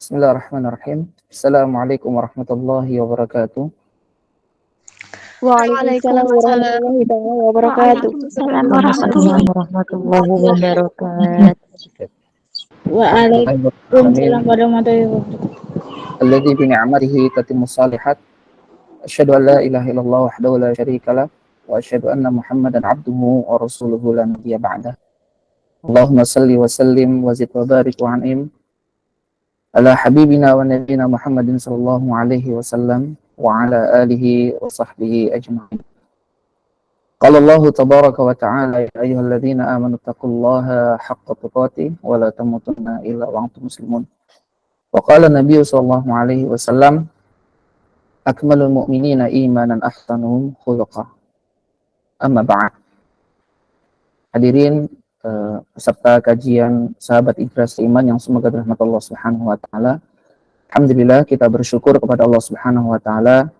Bismillahirrahmanirrahim. Assalamualaikum warahmatullahi wabarakatuh. Waalaikumsalam warahmatullahi wabarakatuh. Waalaikumsalam warahmatullahi wabarakatuh. Waalaikumsalam warahmatullahi wabarakatuh. Alladzi bi ni'matihi tatimmus shalihat. Asyhadu an la ilaha illallah wahdahu la syarikalah wa asyhadu anna Muhammadan abduhu wa rasuluhu la nabiyya ba'dah. Allahumma salli wa sallim wa zid wa barik wa an'im ala habibina wa nabiyyina Muhammadin sallallahu alaihi wasallam wa ala alihi wa sahbihi ajma'in. Qala Allah tabaraka wa ta'ala ya ayyuhalladzina amanu taqullaha haqqa tuqatih wa la tamutunna illa wa antum muslimun. Wa qala Nabi sallallahu alaihi wasallam akmalul mu'minina imanan ahsanuhum khuluqa. Amma ba'd. Hadirin peserta kajian sahabat Ikhlas Iman yang semoga dirahmati Allah Subhanahu wa taala. Alhamdulillah kita bersyukur kepada Allah Subhanahu wa taala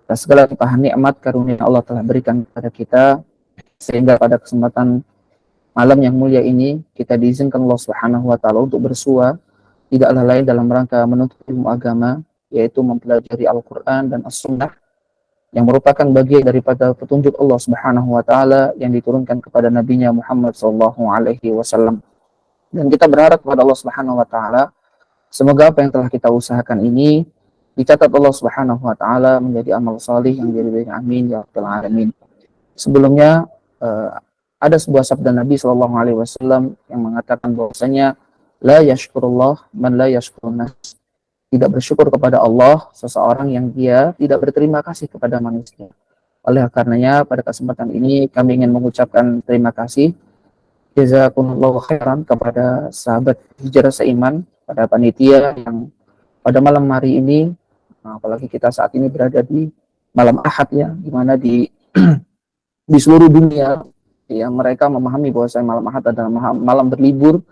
atas segala limpahan nikmat karunia Allah telah berikan kepada kita, sehingga pada kesempatan malam yang mulia ini kita diizinkan Allah Subhanahu wa taala untuk bersua tidaklah lain dalam rangka menuntut ilmu agama, yaitu mempelajari Al-Qur'an dan As-Sunnah yang merupakan bagian daripada petunjuk Allah Subhanahu wa taala yang diturunkan kepada nabinya Muhammad sallallahu alaihi wasallam. Dan kita berharap kepada Allah Subhanahu wa taala semoga apa yang telah kita usahakan ini dicatat Allah Subhanahu wa taala menjadi amal salih yang diridhai. Amin ya rabbal alamin. Sebelumnya ada sebuah sabda Nabi sallallahu alaihi wasallam yang mengatakan bahwasanya la yashkurullah man la yashkurun nas. Tidak bersyukur kepada Allah seseorang yang dia tidak berterima kasih kepada manusia. Oleh karenanya pada kesempatan ini kami ingin mengucapkan terima kasih jazakumullahu khairan kepada sahabat Hijrah Seiman, pada panitia yang pada malam hari ini, apalagi kita saat ini berada di malam Ahad ya, di mana di seluruh dunia yang mereka memahami bahwa malam Ahad adalah malam berlibur,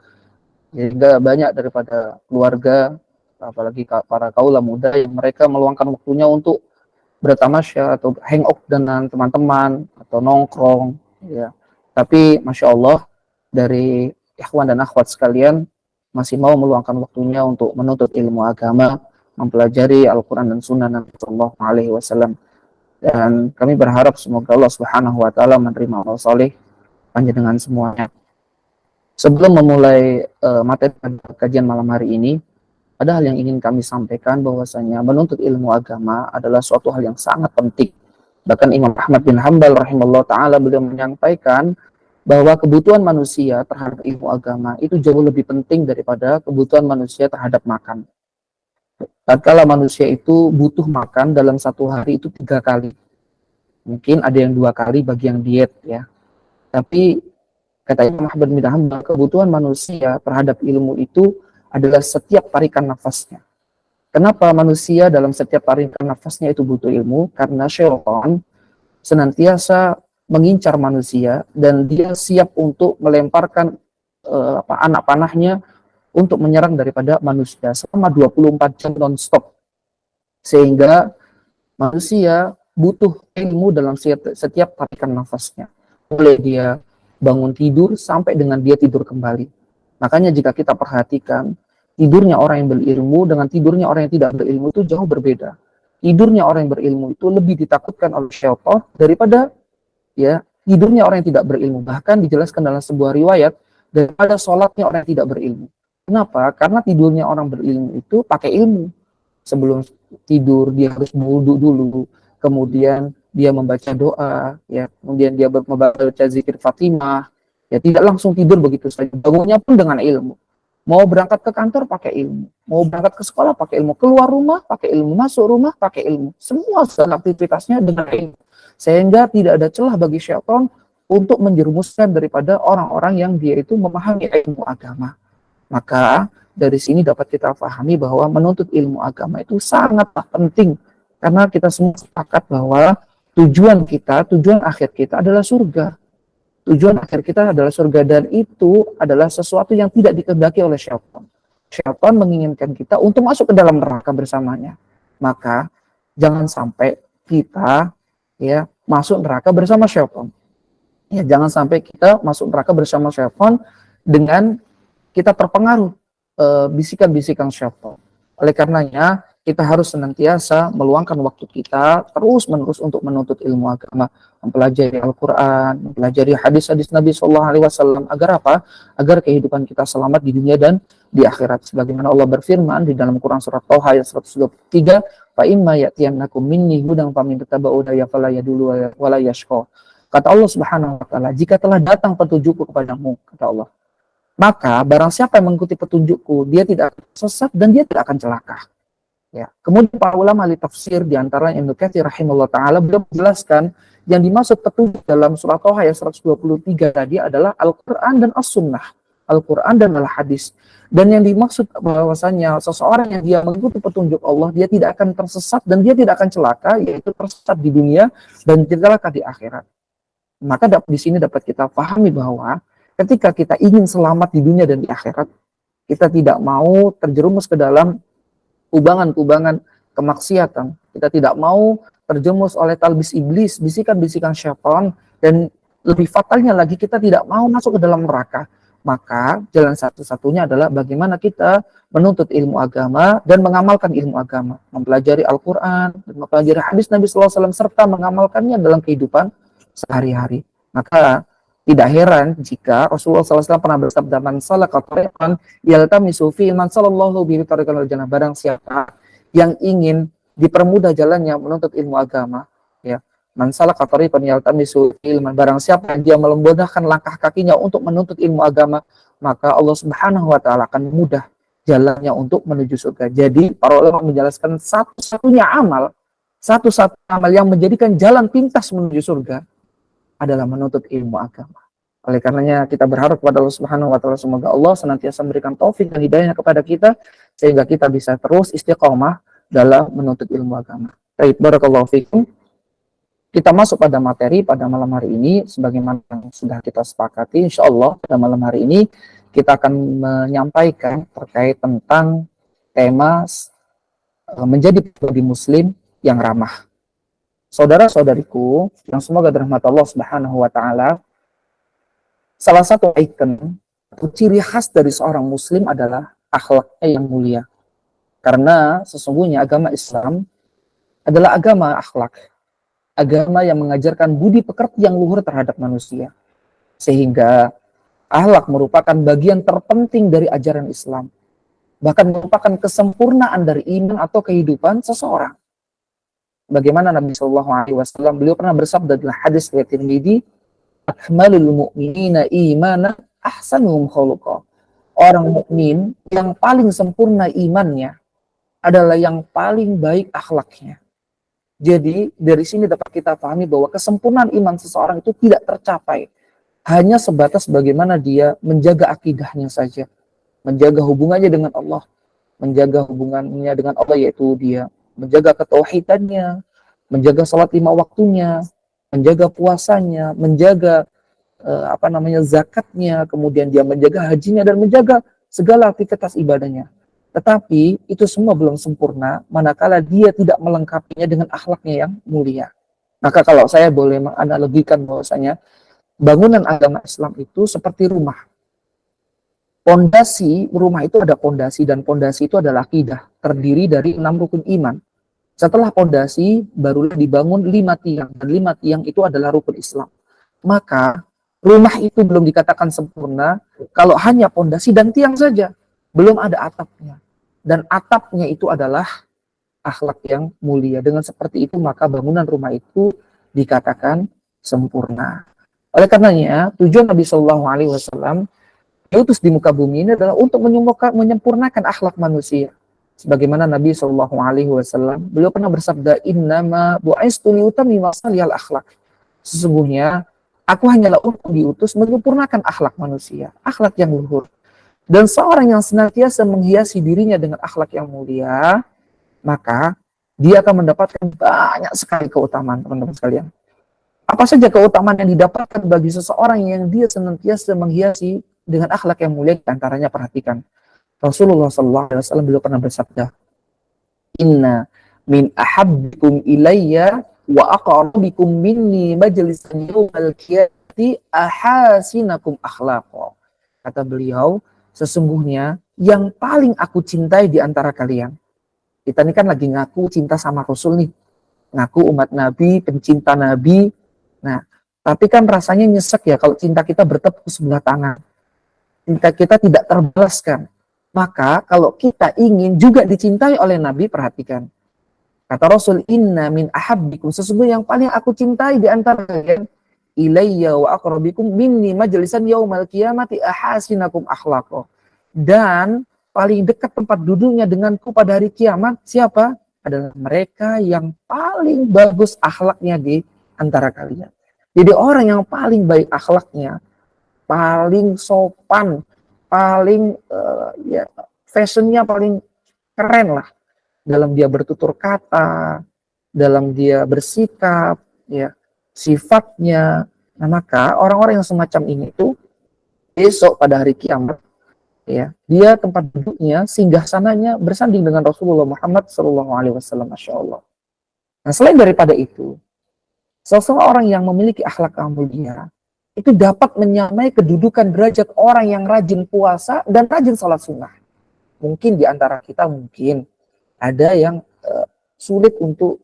sehingga banyak daripada keluarga apalagi para kaula muda yang mereka meluangkan waktunya untuk bertamasya atau hangout dengan teman-teman atau nongkrong ya. Tapi Masya Allah dari ikhwan dan akhwat sekalian masih mau meluangkan waktunya untuk menuntut ilmu agama, mempelajari Al-Quran dan Sunnah Nabi Sallallahu Alaihi Wasallam. Dan kami berharap semoga Allah Subhanahu Wa Taala menerima amal soleh panjenengan semuanya. Sebelum memulai materi kajian malam hari ini, ada hal yang ingin kami sampaikan bahwasanya menuntut ilmu agama adalah suatu hal yang sangat penting. Bahkan Imam Ahmad bin Hanbal rahimahullah ta'ala beliau menyampaikan bahwa kebutuhan manusia terhadap ilmu agama itu jauh lebih penting daripada kebutuhan manusia terhadap makan. Tatkala manusia itu butuh makan dalam satu hari itu 3 kali. Mungkin ada yang 2 kali bagi yang diet ya. Tapi kata Imam Ahmad bin Hanbal, kebutuhan manusia terhadap ilmu itu adalah setiap tarikan nafasnya. Kenapa manusia dalam setiap tarikan nafasnya itu butuh ilmu? Karena syaitan senantiasa mengincar manusia dan dia siap untuk melemparkan anak panahnya untuk menyerang daripada manusia selama 24 jam non-stop. Sehingga manusia butuh ilmu dalam setiap tarikan nafasnya. Mulai dia bangun tidur sampai dengan dia tidur kembali. Makanya jika kita perhatikan, tidurnya orang yang berilmu dengan tidurnya orang yang tidak berilmu itu jauh berbeda. Tidurnya orang yang berilmu itu lebih ditakutkan oleh syaitan daripada ya tidurnya orang yang tidak berilmu. Bahkan dijelaskan dalam sebuah riwayat daripada sholatnya orang yang tidak berilmu. Kenapa? Karena tidurnya orang berilmu itu pakai ilmu. Sebelum tidur dia harus berwudu dulu, kemudian dia membaca doa, ya, kemudian dia membaca zikir Fatimah. Ya tidak langsung tidur begitu saja. Bangunnya pun dengan ilmu. Mau berangkat ke kantor pakai ilmu. Mau berangkat ke sekolah pakai ilmu. Keluar rumah pakai ilmu. Masuk rumah pakai ilmu. Semua aktivitasnya dengan ilmu. Sehingga tidak ada celah bagi syaitan untuk menjerumuskan daripada orang-orang yang dia itu memahami ilmu agama. Maka dari sini dapat kita pahami bahwa menuntut ilmu agama itu sangatlah penting. Karena kita semua sepakat bahwa tujuan akhir kita adalah surga. Tujuan akhir kita adalah surga dan itu adalah sesuatu yang tidak dikehendaki oleh syaitan. Syaitan menginginkan kita untuk masuk ke dalam neraka bersamanya. Maka jangan sampai kita ya masuk neraka bersama syaitan. Ya jangan sampai kita masuk neraka bersama syaitan dengan kita terpengaruh bisikan-bisikan syaitan. Oleh karenanya, kita harus senantiasa meluangkan waktu kita terus-menerus untuk menuntut ilmu agama, mempelajari Al-Quran, mempelajari hadis-hadis Nabi SAW. Agar apa? Agar kehidupan kita selamat di dunia dan di akhirat. Sebagaimana Allah berfirman di dalam Quran surat Thaha ayat 123, fa imma ya'tiyannakum minni hudan famin tattaba'u hudaya fala yadullu wala yashqa. Kata Allah Subhanahu wa taala, jika telah datang petunjukku kepadamu, kata Allah, maka barang siapa yang mengikuti petunjukku, dia tidak akan sesat dan dia tidak akan celaka. Ya. Kemudian para ulama ahli tafsir di antaranya Ibnu Katsir rahimahullah taala beliau menjelaskan yang dimaksud petunjuk dalam surat Thaha ayat 123 tadi adalah Al-Qur'an dan As-Sunnah. Al-Qur'an dan Al-Hadis. Dan yang dimaksud bahwasanya seseorang yang dia mengikuti petunjuk Allah, dia tidak akan tersesat dan dia tidak akan celaka, yaitu tersesat di dunia dan celaka di akhirat. Maka di sini dapat kita pahami bahwa ketika kita ingin selamat di dunia dan di akhirat, kita tidak mau terjerumus ke dalam kubangan-kubangan kemaksiatan. Kita tidak mau terjerumus oleh talbis iblis, bisikan-bisikan syaitan, dan lebih fatalnya lagi kita tidak mau masuk ke dalam neraka. Maka jalan satu-satunya adalah bagaimana kita menuntut ilmu agama dan mengamalkan ilmu agama, mempelajari Al-Quran, dan mempelajari hadis Nabi SAW, serta mengamalkannya dalam kehidupan sehari-hari. Maka tidak heran jika Rasulullah SAW pernah bersabda, man salaka tariqan yaltamisu fihi man sallallahu bihi tariqan al-jannah. Barang siapa yang ingin dipermudah jalannya menuntut ilmu agama, ya, man salaka tariqan yaltamisu fihi, barang siapa yang dia melembutkan langkah kakinya untuk menuntut ilmu agama, maka Allah Subhanahu wa taala akan mudah jalannya untuk menuju surga. Jadi para ulama menjelaskan satu-satunya amal yang menjadikan jalan pintas menuju surga adalah menuntut ilmu agama. Oleh karenanya kita berharap kepada Allah Subhanahu wa taala, semoga Allah senantiasa memberikan taufik dan hidayah kepada kita sehingga kita bisa terus istiqomah dalam menuntut ilmu agama. Baik, barakallahu fikum. Kita masuk pada materi pada malam hari ini sebagaimana yang sudah kita sepakati. Insyaallah pada malam hari ini kita akan menyampaikan terkait tentang tema menjadi pribadi muslim yang ramah. Saudara-saudariku yang semoga dirahmati Allah Subhanahu wa taala, salah satu ikon atau ciri khas dari seorang muslim adalah akhlaknya yang mulia. Karena sesungguhnya agama Islam adalah agama akhlak, agama yang mengajarkan budi pekerti yang luhur terhadap manusia. Sehingga akhlak merupakan bagian terpenting dari ajaran Islam, bahkan merupakan kesempurnaan dari iman atau kehidupan seseorang. Bagaimana Nabi Shallallahu Alaihi Wasallam, beliau pernah bersabda dalam hadis riwayat Tirmidzi, akmalul mu'minina imana ahsanuhum khuluqa. Orang mukmin yang paling sempurna imannya adalah yang paling baik akhlaknya. Jadi dari sini dapat kita pahami bahwa kesempurnaan iman seseorang itu tidak tercapai hanya sebatas bagaimana dia menjaga akidahnya saja, menjaga hubungannya dengan Allah, menjaga hubungannya dengan Allah, yaitu dia menjaga ketauhidannya, menjaga salat 5 waktunya, menjaga puasanya, menjaga zakatnya, kemudian dia menjaga hajinya dan menjaga segala aktivitas ibadahnya. Tetapi itu semua belum sempurna manakala dia tidak melengkapinya dengan akhlaknya yang mulia. Maka kalau saya boleh menganalogikan bahwasanya bangunan agama Islam itu seperti rumah. Pondasi rumah itu ada pondasi, dan pondasi itu adalah akidah, terdiri dari 6 rukun iman. Setelah pondasi barulah dibangun 5 tiang, dan 5 tiang itu adalah rukun Islam. Maka rumah itu belum dikatakan sempurna kalau hanya pondasi dan tiang saja, belum ada atapnya. Dan atapnya itu adalah akhlak yang mulia. Dengan seperti itu maka bangunan rumah itu dikatakan sempurna. Oleh karenanya tujuan Nabi Shallallahu Alaihi Wasallam diutus di muka bumi ini adalah untuk menyempurnakan akhlak manusia. Sebagaimana Nabi Shallallahu Alaihi Wasallam beliau pernah bersabda, innama bu'aistu liutammima salihal akhlak. Sesungguhnya aku hanyalah untuk diutus menyempurnakan akhlak manusia, akhlak yang luhur. Dan seorang yang senantiasa menghiasi dirinya dengan akhlak yang mulia, maka dia akan mendapatkan banyak sekali keutamaan, teman-teman sekalian. Apa saja keutamaan yang didapatkan bagi seseorang yang dia senantiasa menghiasi dengan akhlak yang mulia? Di antaranya perhatikan. Rasulullah SAW beliau pernah bersabda, inna min ahabbikum ilayya wa aqrabikum minni majlisan yawmal qiyamati ahasinakum akhlaqa. Kata beliau, sesungguhnya yang paling aku cintai di antara kalian, Kita ini kan lagi ngaku cinta sama Rasul nih, ngaku umat Nabi, pencinta Nabi. Nah, tapi kan rasanya nyesek ya kalau cinta kita bertepuk sebelah tangan. Cinta kita tidak terbalaskan. Maka kalau kita ingin juga dicintai oleh Nabi, perhatikan. Kata Rasul, inna min ahabbikum, sesungguhnya yang paling aku cintai di antara kalian, ilayya wa aqrabikum minni majlisan yaumal qiyamati ahasinakum akhlaqo. Dan paling dekat tempat duduknya denganku pada hari kiamat, siapa? Adalah mereka yang paling bagus akhlaknya di antara kalian. Jadi orang yang paling baik akhlaknya, paling sopan, paling fashionnya paling keren lah dalam dia bertutur kata, dalam dia bersikap, ya, sifatnya. Nah, maka orang-orang yang semacam ini itu besok pada hari kiamat, ya, dia tempat duduknya, singgah sananya bersanding dengan Rasulullah Muhammad SAW. Masya Allah. Nah, selain daripada itu, seseorang yang memiliki akhlak yang mulia itu dapat menyamai kedudukan derajat orang yang rajin puasa dan rajin sholat sunnah. Mungkin di antara kita mungkin ada yang sulit untuk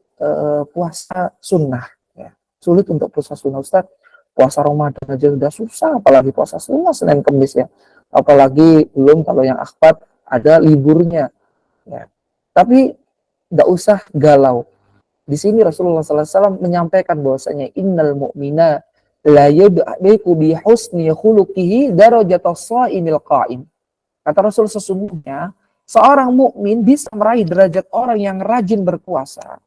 puasa sunnah, ya. Sulit untuk puasa sunnah. Ustaz, puasa Ramadan aja udah susah, apalagi puasa sunnah Senin Kemis, ya. Apalagi belum kalau yang akhwat ada liburnya, ya. Tapi tidak usah galau. Di sini Rasulullah SAW menyampaikan bahwasanya innal mu'mina la yud'iku bi husni khuluqihi darajatas shaimil qa'im. Kata Rasul, sesungguhnya seorang mukmin bisa meraih derajat orang yang rajin berpuasa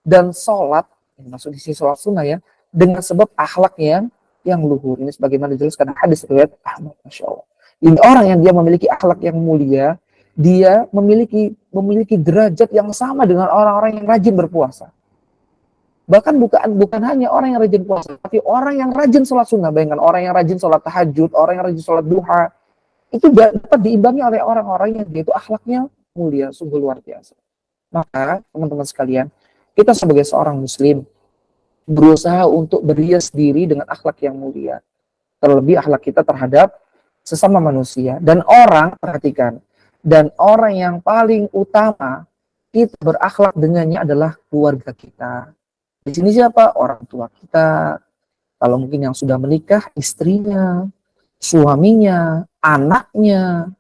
dan sholat, maksud di sini sholat sunnah, ya, dengan sebab akhlaknya yang luhur. Ini sebagaimana dijelaskan hadis riwayat Ahmad. Masya Allah. Ini orang yang dia memiliki akhlak yang mulia, dia memiliki derajat yang sama dengan orang-orang yang rajin berpuasa. Bahkan bukan hanya orang yang rajin puasa, tapi orang yang rajin sholat sunnah. Bayangkan orang yang rajin sholat tahajud, orang yang rajin sholat duha, itu dapat diimbangi oleh orang-orang yang dia itu akhlaknya mulia, sungguh luar biasa. Maka teman-teman sekalian, kita sebagai seorang muslim berusaha untuk berhias diri dengan akhlak yang mulia. Terlebih akhlak kita terhadap sesama manusia. Dan orang, perhatikan, dan orang yang paling utama kita berakhlak dengannya adalah keluarga kita. Di sini siapa? Orang tua kita. Kalau mungkin yang sudah menikah, istrinya, suaminya, anaknya.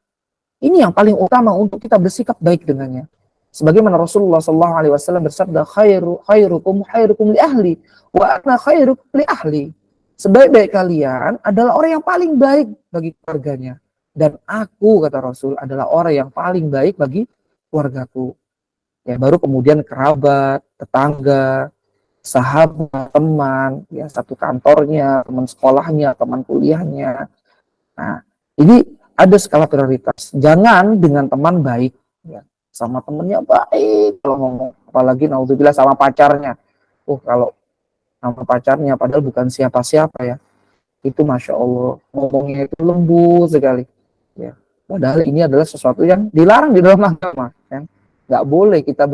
Ini yang paling utama untuk kita bersikap baik dengannya. Sebagaimana Rasulullah SAW bersabda, khairukum li ahli, wa ana khairukum li ahli. Sebaik-baik kalian adalah orang yang paling baik bagi keluarganya. Dan aku, kata Rasul, adalah orang yang paling baik bagi keluargaku. Ya, baru kemudian kerabat, tetangga, sahabat, teman, ya, satu kantornya, teman sekolahnya, teman kuliahnya. Nah, ini ada skala prioritas. Jangan dengan teman baik, ya, sama temennya baik, kalau ngomong, apalagi naudzubillah sama pacarnya. Kalau sama pacarnya padahal bukan siapa-siapa, ya, itu Masya Allah, ngomongnya itu lembut sekali, ya. Padahal ini adalah sesuatu yang dilarang di dalam agama, ya. Nggak boleh kita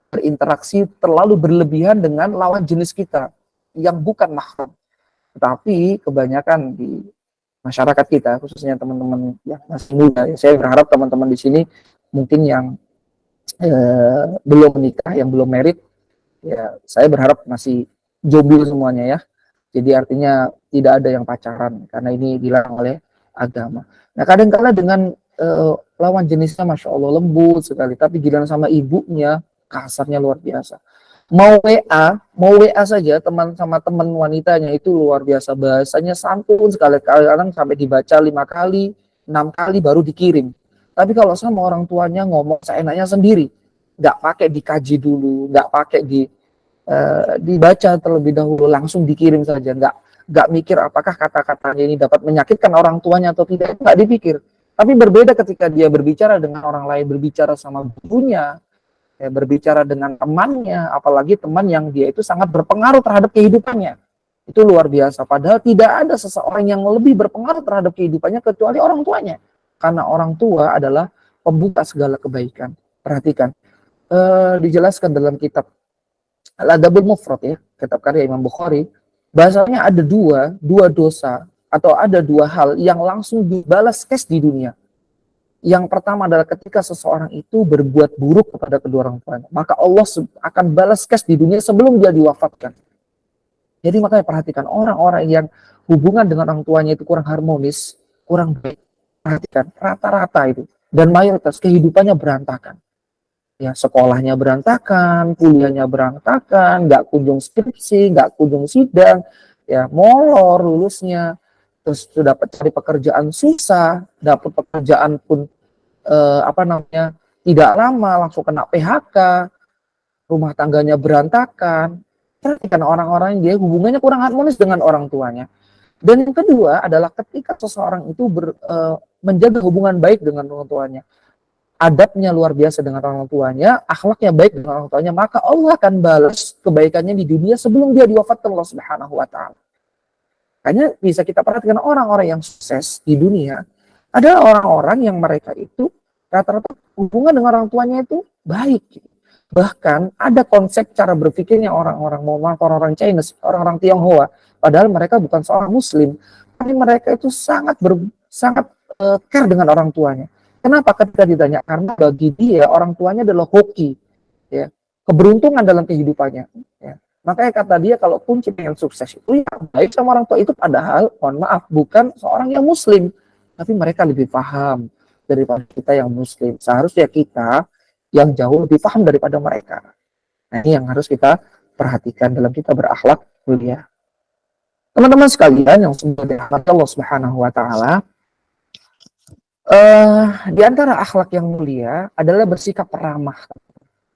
berinteraksi terlalu berlebihan dengan lawan jenis kita yang bukan mahram. Tetapi kebanyakan di masyarakat kita, khususnya teman-teman yang masih muda, ya, saya berharap teman-teman di sini mungkin yang belum menikah, yang belum married, ya, saya berharap masih jomblo semuanya, ya. Jadi artinya tidak ada yang pacaran karena ini dilarang oleh agama. Nah, kadang-kala dengan lawan jenisnya Masya Allah lembut sekali, tapi giliran sama ibunya kasarnya luar biasa. Mau WA saja sama teman wanitanya itu luar biasa, bahasanya santun sekali, kadang sampai dibaca 5 kali, 6 kali baru dikirim. Tapi kalau sama orang tuanya ngomong seenaknya sendiri, nggak pakai dikaji dulu, nggak pakai dibaca terlebih dahulu, langsung dikirim saja, nggak mikir apakah kata-katanya ini dapat menyakitkan orang tuanya atau tidak, nggak dipikir. Tapi berbeda ketika dia berbicara dengan orang lain, berbicara sama gurunya, ya, berbicara dengan temannya, apalagi teman yang dia itu sangat berpengaruh terhadap kehidupannya. Itu luar biasa. Padahal tidak ada seseorang yang lebih berpengaruh terhadap kehidupannya kecuali orang tuanya. Karena orang tua adalah pembuka segala kebaikan. Perhatikan, dijelaskan dalam kitab Al-Adabul Mufrad, ya, kitab karya Imam Bukhari, bahasanya ada dua dosa atau ada 2 hal yang langsung dibalas cash di dunia. Yang pertama adalah ketika seseorang itu berbuat buruk kepada kedua orang tuanya, maka Allah akan balas cash di dunia sebelum dia diwafatkan. Jadi makanya perhatikan orang-orang yang hubungan dengan orang tuanya itu kurang harmonis, kurang baik. Perhatikan rata-rata itu dan mayoritas kehidupannya berantakan. Ya, sekolahnya berantakan, kuliahnya berantakan, nggak kunjung skripsi, nggak kunjung sidang, ya molor lulusnya, terus sudah dapat cari pekerjaan susah, dapat pekerjaan pun tidak lama langsung kena PHK, rumah tangganya berantakan. Perhatikan orang-orang yang dia hubungannya kurang harmonis dengan orang tuanya. Dan yang kedua adalah ketika seseorang itu menjaga hubungan baik dengan orang tuanya, adabnya luar biasa dengan orang tuanya, akhlaknya baik dengan orang tuanya, maka Allah akan balas kebaikannya di dunia sebelum dia diwafatkan Allah Subhanahu wa taala. Makanya bisa kita perhatikan orang-orang yang sukses di dunia adalah orang-orang yang mereka itu rata-rata hubungan dengan orang tuanya itu baik. Bahkan ada konsep cara berpikirnya orang-orang Chinese, orang-orang Tionghoa, padahal mereka bukan seorang muslim, tapi mereka itu sangat care dengan orang tuanya. Kenapa? Ketika ditanya, karena bagi dia orang tuanya adalah hoki, ya, keberuntungan dalam kehidupannya. Ya. Makanya kata dia kalau kunci pengen sukses itu ya baik sama orang tua itu, padahal mohon maaf bukan seorang yang muslim, tapi mereka lebih paham daripada kita yang muslim. Seharusnya kita yang jauh lebih paham daripada mereka. Nah, ini yang harus kita perhatikan dalam kita berakhlak mulia. Teman-teman sekalian yang semoga dirahmati Allah Subhanahu wa taala, di antara akhlak yang mulia adalah bersikap ramah.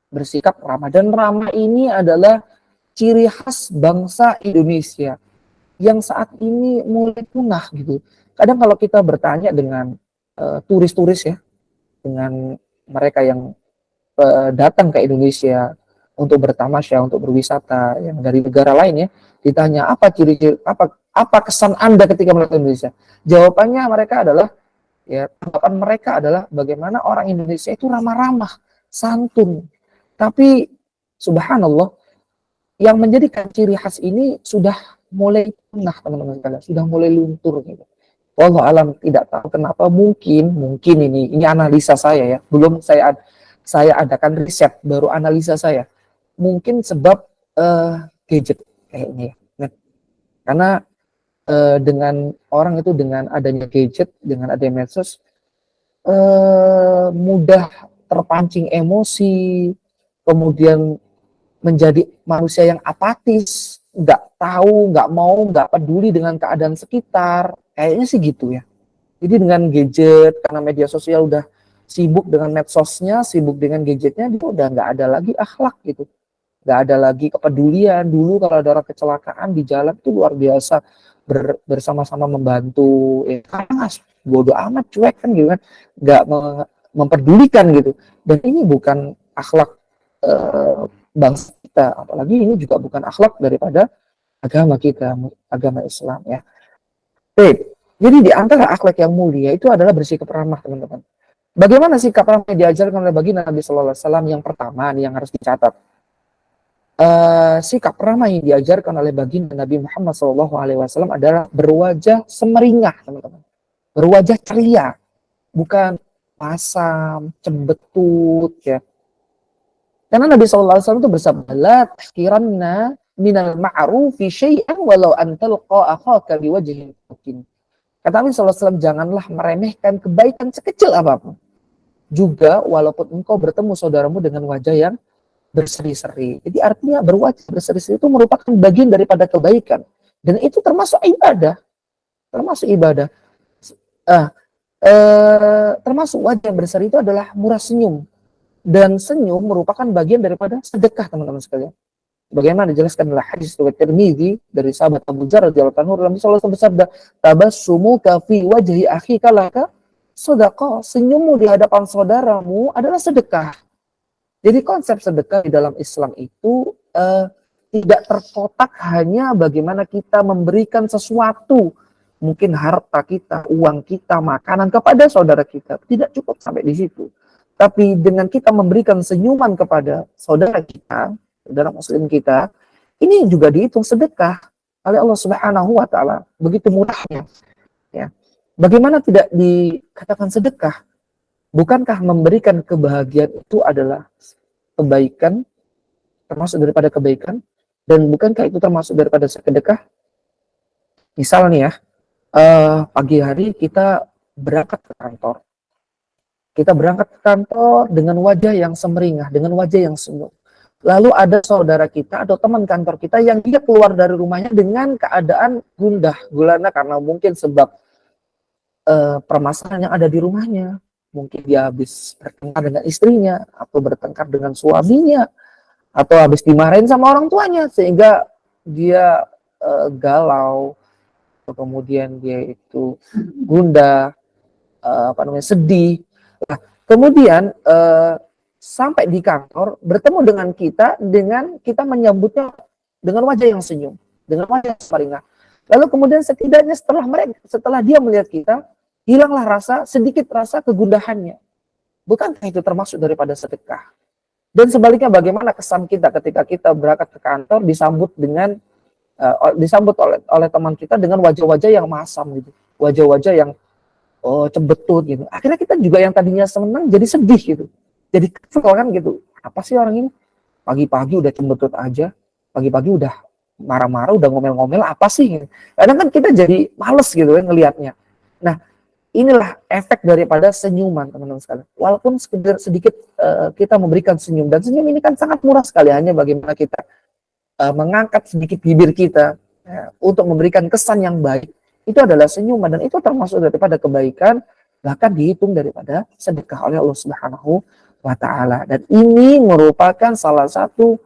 Bersikap ramah. Dan ramah ini adalah ciri khas bangsa Indonesia yang saat ini mulai punah gitu. Kadang kalau kita bertanya dengan turis-turis ya, dengan mereka yang datang ke Indonesia untuk bertamasya, untuk berwisata yang dari negara lain ya, ditanya apa ciri-ciri, apa kesan Anda ketika melihat Indonesia? Jawabannya mereka adalah, ya, tanggapan mereka adalah bagaimana orang Indonesia itu ramah-ramah, santun. Tapi subhanallah, yang menjadikan ciri khas ini sudah mulai punah, teman-teman sekalian, sudah mulai luntur gitu. Wallahu alam, tidak tahu kenapa, mungkin ini analisa saya ya, belum saya adakan riset, baru analisa saya. Mungkin sebab gadget kayaknya ya. Nah, karena dengan orang itu dengan adanya gadget, dengan adanya medsos, mudah terpancing emosi, kemudian menjadi manusia yang apatis, nggak tahu, nggak mau, nggak peduli dengan keadaan sekitar. Kayaknya sih gitu ya. Jadi dengan gadget, karena media sosial udah sibuk dengan medsosnya, sibuk dengan gadgetnya, itu udah nggak ada lagi akhlak gitu. Nggak ada lagi kepedulian. Dulu kalau ada orang kecelakaan di jalan itu luar biasa, bersama-sama membantu. Sekarang bodoh amat, cuek kan gitu kan, nggak memperdulikan gitu. Dan ini bukan akhlak bangsa kita, apalagi ini juga bukan akhlak daripada agama kita, agama Islam ya. Baik, jadi di antara akhlak yang mulia itu adalah bersikap ramah, teman-teman. Bagaimana sikap ramah yang diajarkan oleh baginda Nabi Sallallahu Alaihi Wasallam? Yang pertama nih yang harus dicatat, sikap ramah yang diajarkan oleh baginda Nabi Muhammad Sallallahu Alaihi Wasallam adalah berwajah semeringah, teman-teman, berwajah ceria, bukan pasam, cembetut ya. Karena Nabi Sallallahu Alaihi Wasallam itu bersabda, la tahkiranna minal ma'rufi syai'an walau an talqa akhaka biwajhin mukin. Kata Nabi Sallallahu Alaihi Wasallam, janganlah meremehkan kebaikan sekecil apapun, juga walaupun engkau bertemu saudaramu dengan wajah yang berseri-seri. Jadi artinya berwajah berseri-seri itu merupakan bagian daripada kebaikan, dan itu termasuk ibadah, termasuk wajah yang berseri itu adalah murah senyum. Dan senyum merupakan bagian daripada sedekah, teman-teman sekalian. Bagaimana dijelaskan dalam hadis riwayat Tirmidzi dari sahabat Abu Dzar radhiyallahu anhu, Nabi sallallahu alaihi wasallam bersabda, "Tabassumuka fi wajhi akhika laka shadaqah." Senyummu di hadapan saudaramu adalah sedekah. Jadi konsep sedekah di dalam Islam itu tidak terkotak hanya bagaimana kita memberikan sesuatu, mungkin harta kita, uang kita, makanan kepada saudara kita. Tidak cukup sampai di situ. Tapi dengan kita memberikan senyuman kepada saudara kita, saudara muslim kita, ini juga dihitung sedekah oleh Allah Subhanahu wa taala. Begitu murahnya. Ya. Bagaimana tidak dikatakan sedekah? Bukankah memberikan kebahagiaan itu adalah kebaikan, termasuk daripada kebaikan? Dan bukankah itu termasuk daripada sedekah? Misal nih ya, pagi hari kita berangkat ke kantor. Kita berangkat ke kantor dengan wajah yang semeringah, dengan wajah yang senyum. Lalu ada saudara kita atau teman kantor kita yang dia keluar dari rumahnya dengan keadaan gundah gulana karena mungkin sebab permasalahan yang ada di rumahnya. Mungkin dia habis bertengkar dengan istrinya, atau bertengkar dengan suaminya, atau habis dimarahin sama orang tuanya, sehingga dia galau, atau kemudian dia itu gundah, sedih. Nah, kemudian sampai di kantor, bertemu dengan kita menyambutnya dengan wajah yang senyum, dengan wajah yang semeringah. Lalu kemudian setidaknya setelah dia melihat kita, hilanglah sedikit rasa kegundahannya. Bukankah itu termasuk daripada sedekah? Dan sebaliknya bagaimana kesan kita ketika kita berangkat ke kantor disambut oleh teman kita dengan wajah-wajah yang masam gitu, wajah-wajah yang cembetut gitu. Akhirnya kita juga yang tadinya senang jadi sedih gitu, jadi kesel kan gitu. Apa sih orang ini pagi-pagi udah cembetut aja, pagi-pagi udah marah-marah, udah ngomel-ngomel, apa sih gitu. Kadang kan kita jadi males gitu kan ngelihatnya. Nah, inilah efek daripada senyuman, teman-teman sekalian. Walaupun sedikit kita memberikan senyum, dan senyum ini kan sangat murah sekali, hanya bagaimana kita mengangkat sedikit bibir kita untuk memberikan kesan yang baik. Itu adalah senyuman, dan itu termasuk daripada kebaikan, bahkan dihitung daripada sedekah oleh Allah Subhanahu wa Ta'ala. Dan ini merupakan salah satu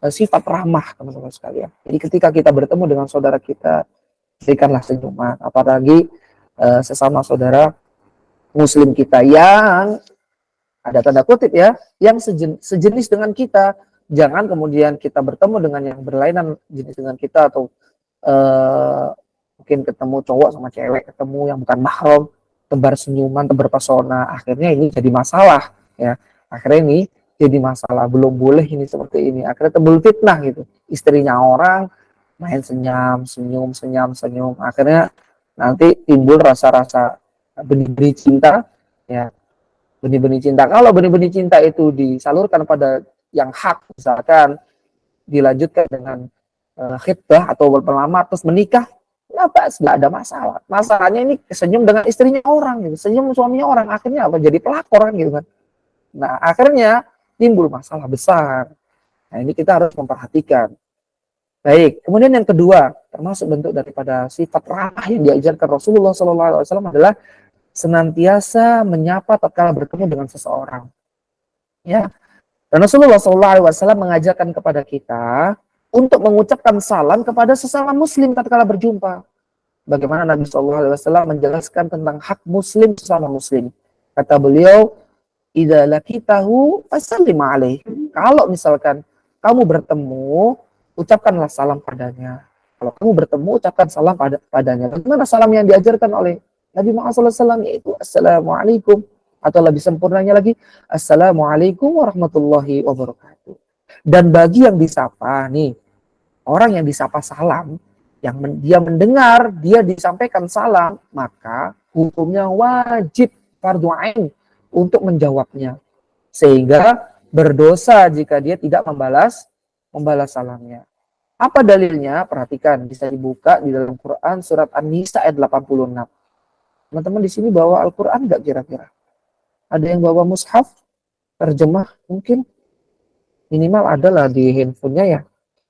sifat ramah, teman-teman sekalian. Jadi ketika kita bertemu dengan saudara kita, berikanlah senyuman, apalagi sesama saudara muslim kita yang ada tanda kutip ya, yang sejenis dengan kita. Jangan kemudian kita bertemu dengan yang berlainan jenis dengan kita, atau mungkin ketemu cowok sama cewek, ketemu yang bukan mahram, tebar senyuman, tebar pesona, akhirnya ini jadi masalah ya. Akhirnya ini jadi masalah, belum boleh ini seperti ini. Akhirnya timbul fitnah gitu. Istrinya orang main senyum, akhirnya nanti timbul rasa-rasa benih-benih cinta ya. Benih-benih cinta, kalau benih-benih cinta itu disalurkan pada yang hak, misalkan dilanjutkan dengan khitbah atau berpelamar terus menikah, nggak ada masalah. Masalahnya ini senyum dengan istrinya orang gitu, senyum suaminya orang, akhirnya apa, jadi pelakor kan gitu kan. Nah, akhirnya timbul masalah besar. Nah, ini kita harus memperhatikan. Baik, kemudian yang kedua, termasuk bentuk daripada sifat ramah yang diajarkan Rasulullah SAW adalah senantiasa menyapa tatkala bertemu dengan seseorang. Ya, dan Rasulullah SAW mengajarkan kepada kita untuk mengucapkan salam kepada sesama muslim tatkala berjumpa. Bagaimana Nabi SAW menjelaskan tentang hak muslim sesama muslim. Kata beliau, idza laqitahu fasallim alaih. Kalau misalkan kamu bertemu, ucapkanlah salam padanya. Kalau kamu bertemu, ucapkan salam padanya. Bagaimana salam yang diajarkan oleh Nabi Muhammad SAW, yaitu Assalamualaikum, atau lebih sempurnanya lagi, Assalamualaikum warahmatullahi wabarakatuh. Dan bagi yang disapa nih, orang yang disapa salam, yang dia mendengar, dia disampaikan salam, maka hukumnya wajib fardhu ain untuk menjawabnya. Sehingga berdosa jika dia tidak membalas salamnya. Apa dalilnya? Perhatikan, bisa dibuka di dalam Quran surat An-Nisa ayat 86. Teman-teman di sini bawa Al-Quran nggak kira-kira? Ada yang bawa mushaf? Terjemah mungkin? Minimal adalah di handphonenya ya.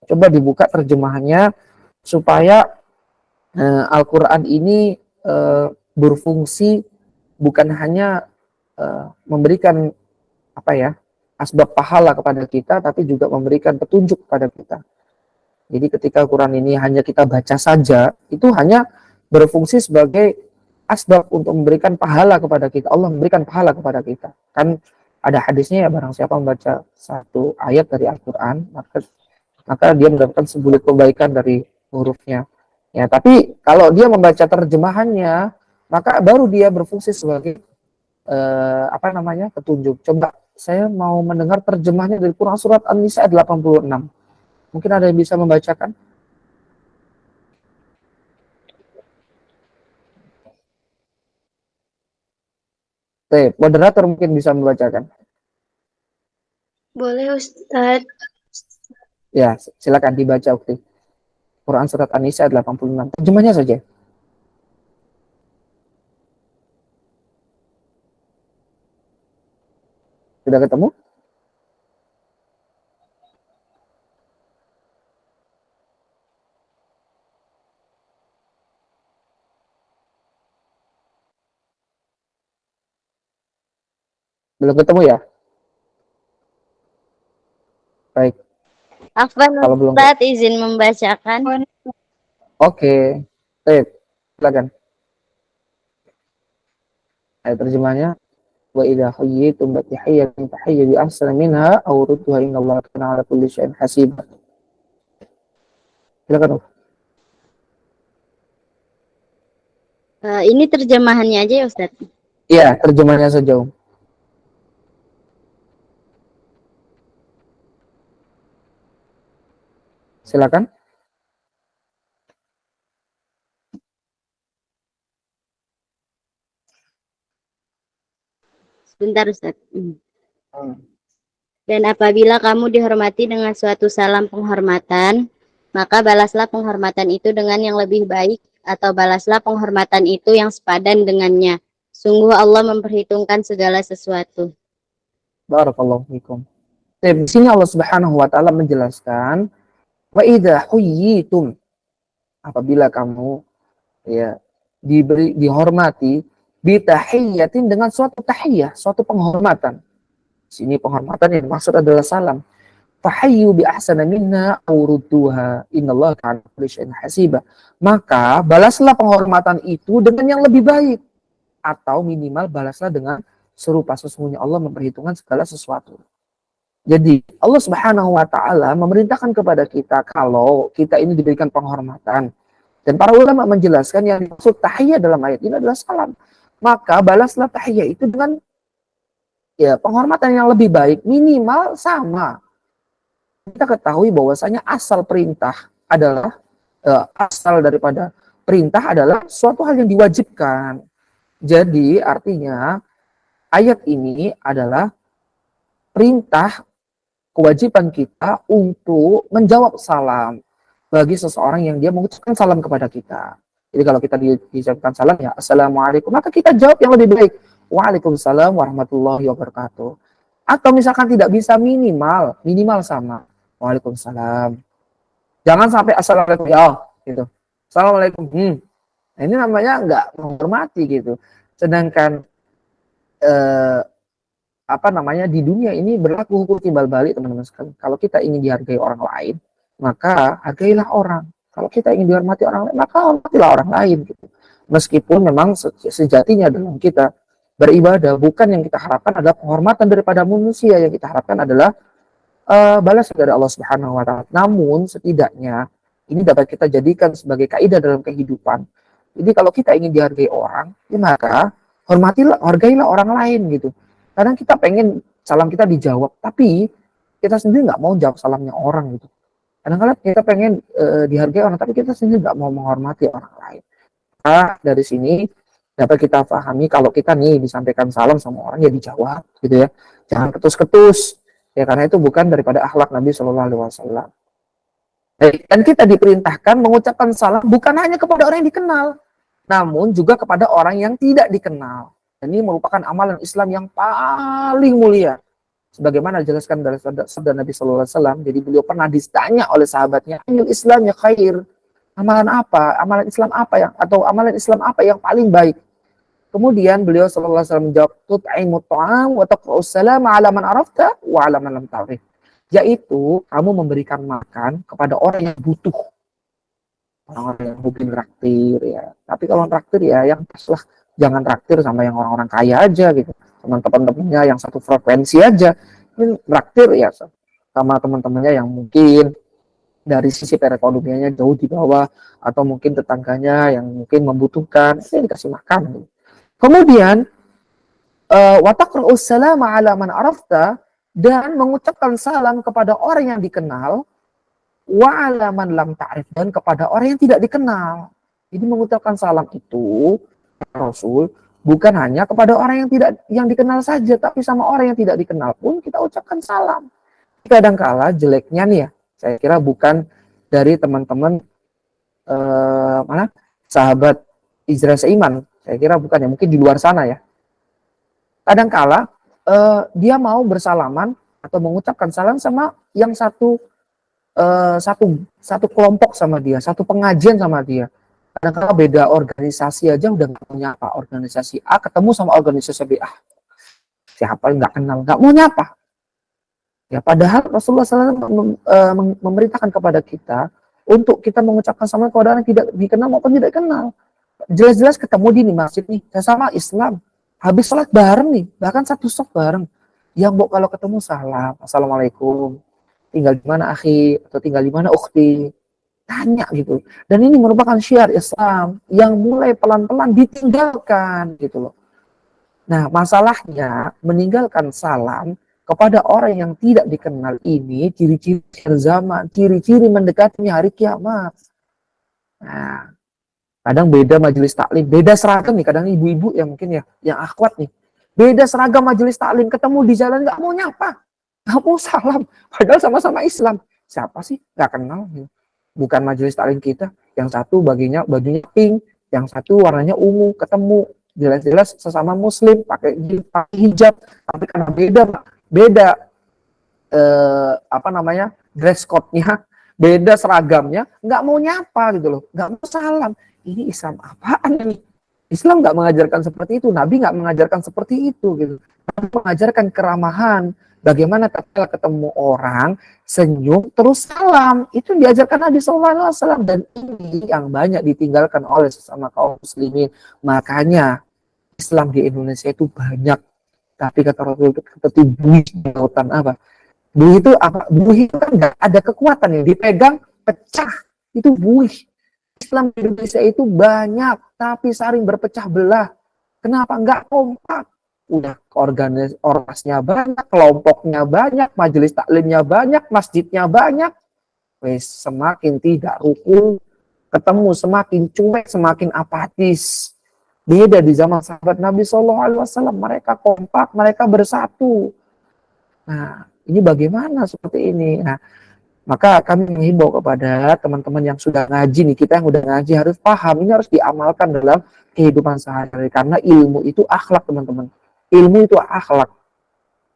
Coba dibuka terjemahannya supaya Al-Quran ini berfungsi bukan hanya memberikan asbab pahala kepada kita, tapi juga memberikan petunjuk kepada kita. Jadi ketika Quran ini hanya kita baca saja, itu hanya berfungsi sebagai asbab untuk memberikan pahala kepada kita. Allah memberikan pahala kepada kita. Kan ada hadisnya ya, barang siapa membaca satu ayat dari Al-Quran, maka dia mendapatkan sebulir kebaikan dari hurufnya. Ya, tapi kalau dia membaca terjemahannya, maka baru dia berfungsi sebagai petunjuk. Coba saya mau mendengar terjemahnya dari Quran surat An-Nisa ayat 86. Mungkin ada yang bisa membacakan? Moderator mungkin bisa membacakan. Boleh Ustadz. Ya, silakan dibaca Ukti. Quran surat An-Nisa 86. Terjemahnya saja. Sudah ketemu? Belum ketemu ya? Baik. Afwan Kalau belum, Ustadz izin membacakan. oke. Baik, silakan. Ayat terjemahnya, wa idza hayyitum bi tahiyyatin tahiyyu bi ahsana minha aw rudduha innallaha kana 'ala kulli syai'in hasiba. Silakan. Ini terjemahannya aja ya Ustadz. Iya, terjemahnya saja. Silakan. Sebentar Ustadz. Dan apabila kamu dihormati dengan suatu salam penghormatan, maka balaslah penghormatan itu dengan yang lebih baik, atau balaslah penghormatan itu yang sepadan dengannya. Sungguh Allah memperhitungkan segala sesuatu. Barakallahu fikum. Di sini Allah Subhanahu wa taala menjelaskan, wa idza huyyitum, apabila kamu ya dihormati bitahiyyatin, dengan suatu tahiyyah, suatu penghormatan. Sini penghormatan yang dimaksud adalah salam. Fahayyu bi ahsana minna aw rudduha innallaha kana kulli syai'in hasiba. Maka balaslah penghormatan itu dengan yang lebih baik, atau minimal balaslah dengan serupa, sesungguhnya Allah memperhitungkan segala sesuatu. Jadi Allah Subhanahu wa taala memerintahkan kepada kita kalau kita ini diberikan penghormatan. Dan para ulama menjelaskan yang dimaksud tahiyya dalam ayat ini adalah salam. Maka balaslah tahiyya itu dengan ya penghormatan yang lebih baik, minimal sama. Kita ketahui bahwasanya asal perintah adalah asal daripada perintah adalah suatu hal yang diwajibkan. Jadi artinya ayat ini adalah perintah, kewajiban kita untuk menjawab salam bagi seseorang yang dia mengucapkan salam kepada kita. Jadi kalau kita diucapkan salam ya assalamualaikum, maka kita jawab yang lebih baik, waalaikumsalam warahmatullahi wabarakatuh. Atau misalkan tidak bisa, minimal sama, waalaikumsalam. Jangan sampai assalamualaikum ya gitu. Assalamualaikum. Nah, ini namanya nggak menghormati gitu. Sedangkan di dunia ini berlaku hukum timbal balik, teman-teman sekalian. Kalau kita ingin dihargai orang lain, maka hargailah orang. Kalau kita ingin dihormati orang lain, maka hormatilah orang lain gitu. Meskipun memang sejatinya dalam kita beribadah, bukan yang kita harapkan adalah penghormatan daripada manusia, yang kita harapkan adalah balas dari Allah Subhanahu wa taala. Namun setidaknya ini dapat kita jadikan sebagai kaidah dalam kehidupan. Jadi kalau kita ingin dihargai orang, ya maka hargailah orang lain gitu. Kadang kita pengen salam kita dijawab, tapi kita sendiri nggak mau jawab salamnya orang gitu. Kadang-kadang kita pengen dihargai orang, tapi kita sendiri nggak mau menghormati orang lain. Nah, dari sini dapat kita pahami kalau kita nih disampaikan salam sama orang ya dijawab gitu ya. Jangan ketus-ketus. Ya karena itu bukan daripada akhlak Nabi Shallallahu Alaihi Wasallam. Dan kita diperintahkan mengucapkan salam bukan hanya kepada orang yang dikenal, namun juga kepada orang yang tidak dikenal. Dan ini merupakan amalan Islam yang paling mulia. Sebagaimana dijelaskan dari sabda Nabi Shallallahu Alaihi Wasallam. Jadi beliau pernah ditanya oleh sahabatnya, "Ayyul Islam ya khair?" Amalan apa? Amalan Islam apa yang paling baik? Kemudian beliau Shallallahu Alaihi Wasallam menjawab, "Tut'imut ta'am wa taqra'us salama 'ala man arafta wa 'ala man lam ta'rif." Yaitu kamu memberikan makan kepada orang yang butuh. Orang-orang yang mungkin traktir ya. Tapi kalau traktir ya yang pas lah. Jangan traktir sama yang orang-orang kaya aja gitu. Teman-temannya yang satu frekuensi aja. Ini traktir ya sama teman-temannya yang mungkin dari sisi perekonomiannya jauh di bawah, atau mungkin tetangganya yang mungkin membutuhkan, ini dikasih makan. Kemudian wa taqra'us salama 'ala man arafta, dan mengucapkan salam kepada orang yang dikenal, wa 'ala man lam ta'rif, dan kepada orang yang tidak dikenal. Jadi mengucapkan salam itu Rasul bukan hanya kepada orang yang dikenal saja, tapi sama orang yang tidak dikenal pun kita ucapkan salam. Kadangkala jeleknya nih ya, saya kira bukan dari teman-teman mana sahabat Izra seiman, saya kira bukan ya, mungkin di luar sana ya. Kadangkala dia mau bersalaman atau mengucapkan salam sama yang satu kelompok sama dia, satu pengajian sama dia. Kadang-kadang beda organisasi aja udah nggak mau nyapa. Organisasi A ketemu sama organisasi B, siapa nggak kenal, nggak mau nyapa. Ya padahal Rasulullah SAW memerintahkan kepada kita untuk kita mengucapkan salam kepada orang yang tidak dikenal maupun tidak kenal. Jelas-jelas ketemu di masjid nih, sama Islam. Habis sholat bareng nih, bahkan satu shop bareng. Yang kalau ketemu salam, assalamualaikum, tinggal di mana akhi, atau tinggal di mana ukhti, tanya gitu. Dan ini merupakan syiar Islam yang mulai pelan-pelan ditinggalkan gitu loh. Nah, masalahnya meninggalkan salam kepada orang yang tidak dikenal ini ciri-ciri zaman, ciri-ciri mendekatinya hari kiamat. Nah, kadang beda majelis taklim, beda seragam nih, kadang ibu-ibu yang mungkin ya, yang akhwat nih. Beda seragam majelis taklim, ketemu di jalan nggak mau nyapa, nggak mau salam, padahal sama-sama Islam. Siapa sih? Nggak kenal. Bukan majelis taklim kita. Yang satu bajunya pink, yang satu warnanya ungu, ketemu jelas-jelas sesama Muslim, pakai hijab, tapi karena beda dress code-nya, beda seragamnya, nggak mau nyapa gitu loh, nggak mau salam. Ini Islam apaan ini? Islam nggak mengajarkan seperti itu, Nabi nggak mengajarkan seperti itu gitu. Nabi mengajarkan keramahan, bagaimana ketika ketemu orang senyum terus salam, itu diajarkan Nabi SAW, dan ini yang banyak ditinggalkan oleh sesama kaum muslimin. Makanya Islam di Indonesia itu banyak, tapi kata Rasul seperti buih di lautan apa? Buih itu apa? Buih itu kan nggak ada kekuatan yang dipegang pecah, itu buih. Islam di Indonesia itu banyak, tapi saling berpecah belah. Kenapa? Nggak kompak. Udah ormasnya banyak, kelompoknya banyak, majelis taklimnya banyak, masjidnya banyak. Wes semakin tidak rukun, ketemu semakin cuek, semakin apatis. Beda di zaman sahabat Nabi SAW, mereka kompak, mereka bersatu. Nah, ini bagaimana seperti ini? Nah, maka kami menghimbau kepada teman-teman yang sudah ngaji nih, kita yang udah ngaji harus paham, ini harus diamalkan dalam kehidupan sehari-hari, karena ilmu itu akhlak, teman-teman. Ilmu itu akhlak.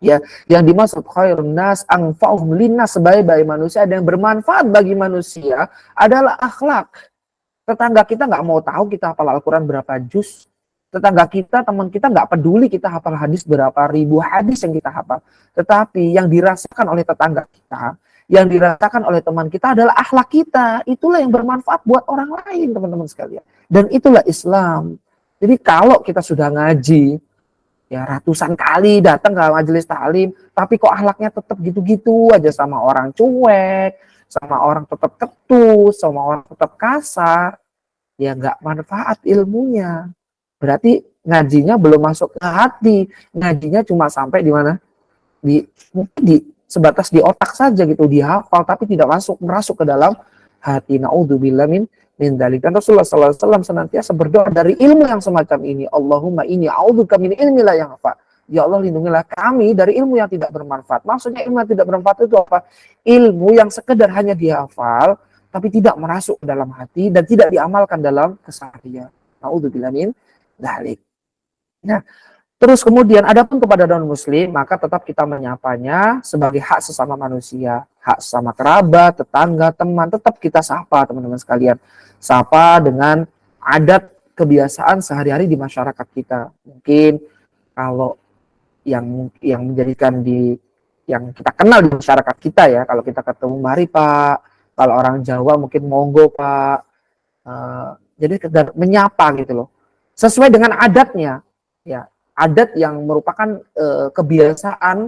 Ya, yang dimaksud khairun nas anfa'uhum linnas, sebaik-baik manusia ada yang bermanfaat bagi manusia adalah akhlak. Tetangga kita nggak mau tahu kita hafal Al-Quran berapa juz. Tetangga kita, teman kita nggak peduli kita hafal hadis berapa ribu hadis yang kita hafal. Tetapi yang dirasakan oleh tetangga kita, yang dirasakan oleh teman kita adalah akhlak kita. Itulah yang bermanfaat buat orang lain, teman-teman sekalian. Dan itulah Islam. Jadi kalau kita sudah ngaji, ya ratusan kali datang ke majelis taklim, tapi kok akhlaknya tetap gitu-gitu aja, sama orang cuek, sama orang tetap ketus, sama orang tetap kasar, ya nggak manfaat ilmunya. Berarti ngajinya belum masuk ke hati, ngajinya cuma sampai di mana? Di sebatas di otak saja gitu, dihafal tapi tidak merasuk ke dalam hati. Naudzubillah min dzalik. Dan Rasulullah SAW senantiasa berdoa dari ilmu yang semacam ini. Allahumma inni a'udzubika min ilmin la yanfa. Ya Allah, lindungilah kami dari ilmu yang tidak bermanfaat. Maksudnya ilmu yang tidak bermanfaat itu apa? Ilmu yang sekedar hanya dihafal tapi tidak merasuk ke dalam hati dan tidak diamalkan dalam keseharian. Naudzubillah min dzalik. Nah, terus kemudian adapun kepada non-muslim, maka tetap kita menyapanya sebagai hak sesama manusia, hak sesama kerabat, tetangga, teman, tetap kita sapa, teman-teman sekalian. Sapa dengan adat kebiasaan sehari-hari di masyarakat kita. Mungkin kalau yang menjadikan yang kita kenal di masyarakat kita ya, kalau kita ketemu mari Pak, kalau orang Jawa mungkin monggo Pak. Jadi menyapa gitu loh. Sesuai dengan adatnya, ya. Adat yang merupakan kebiasaan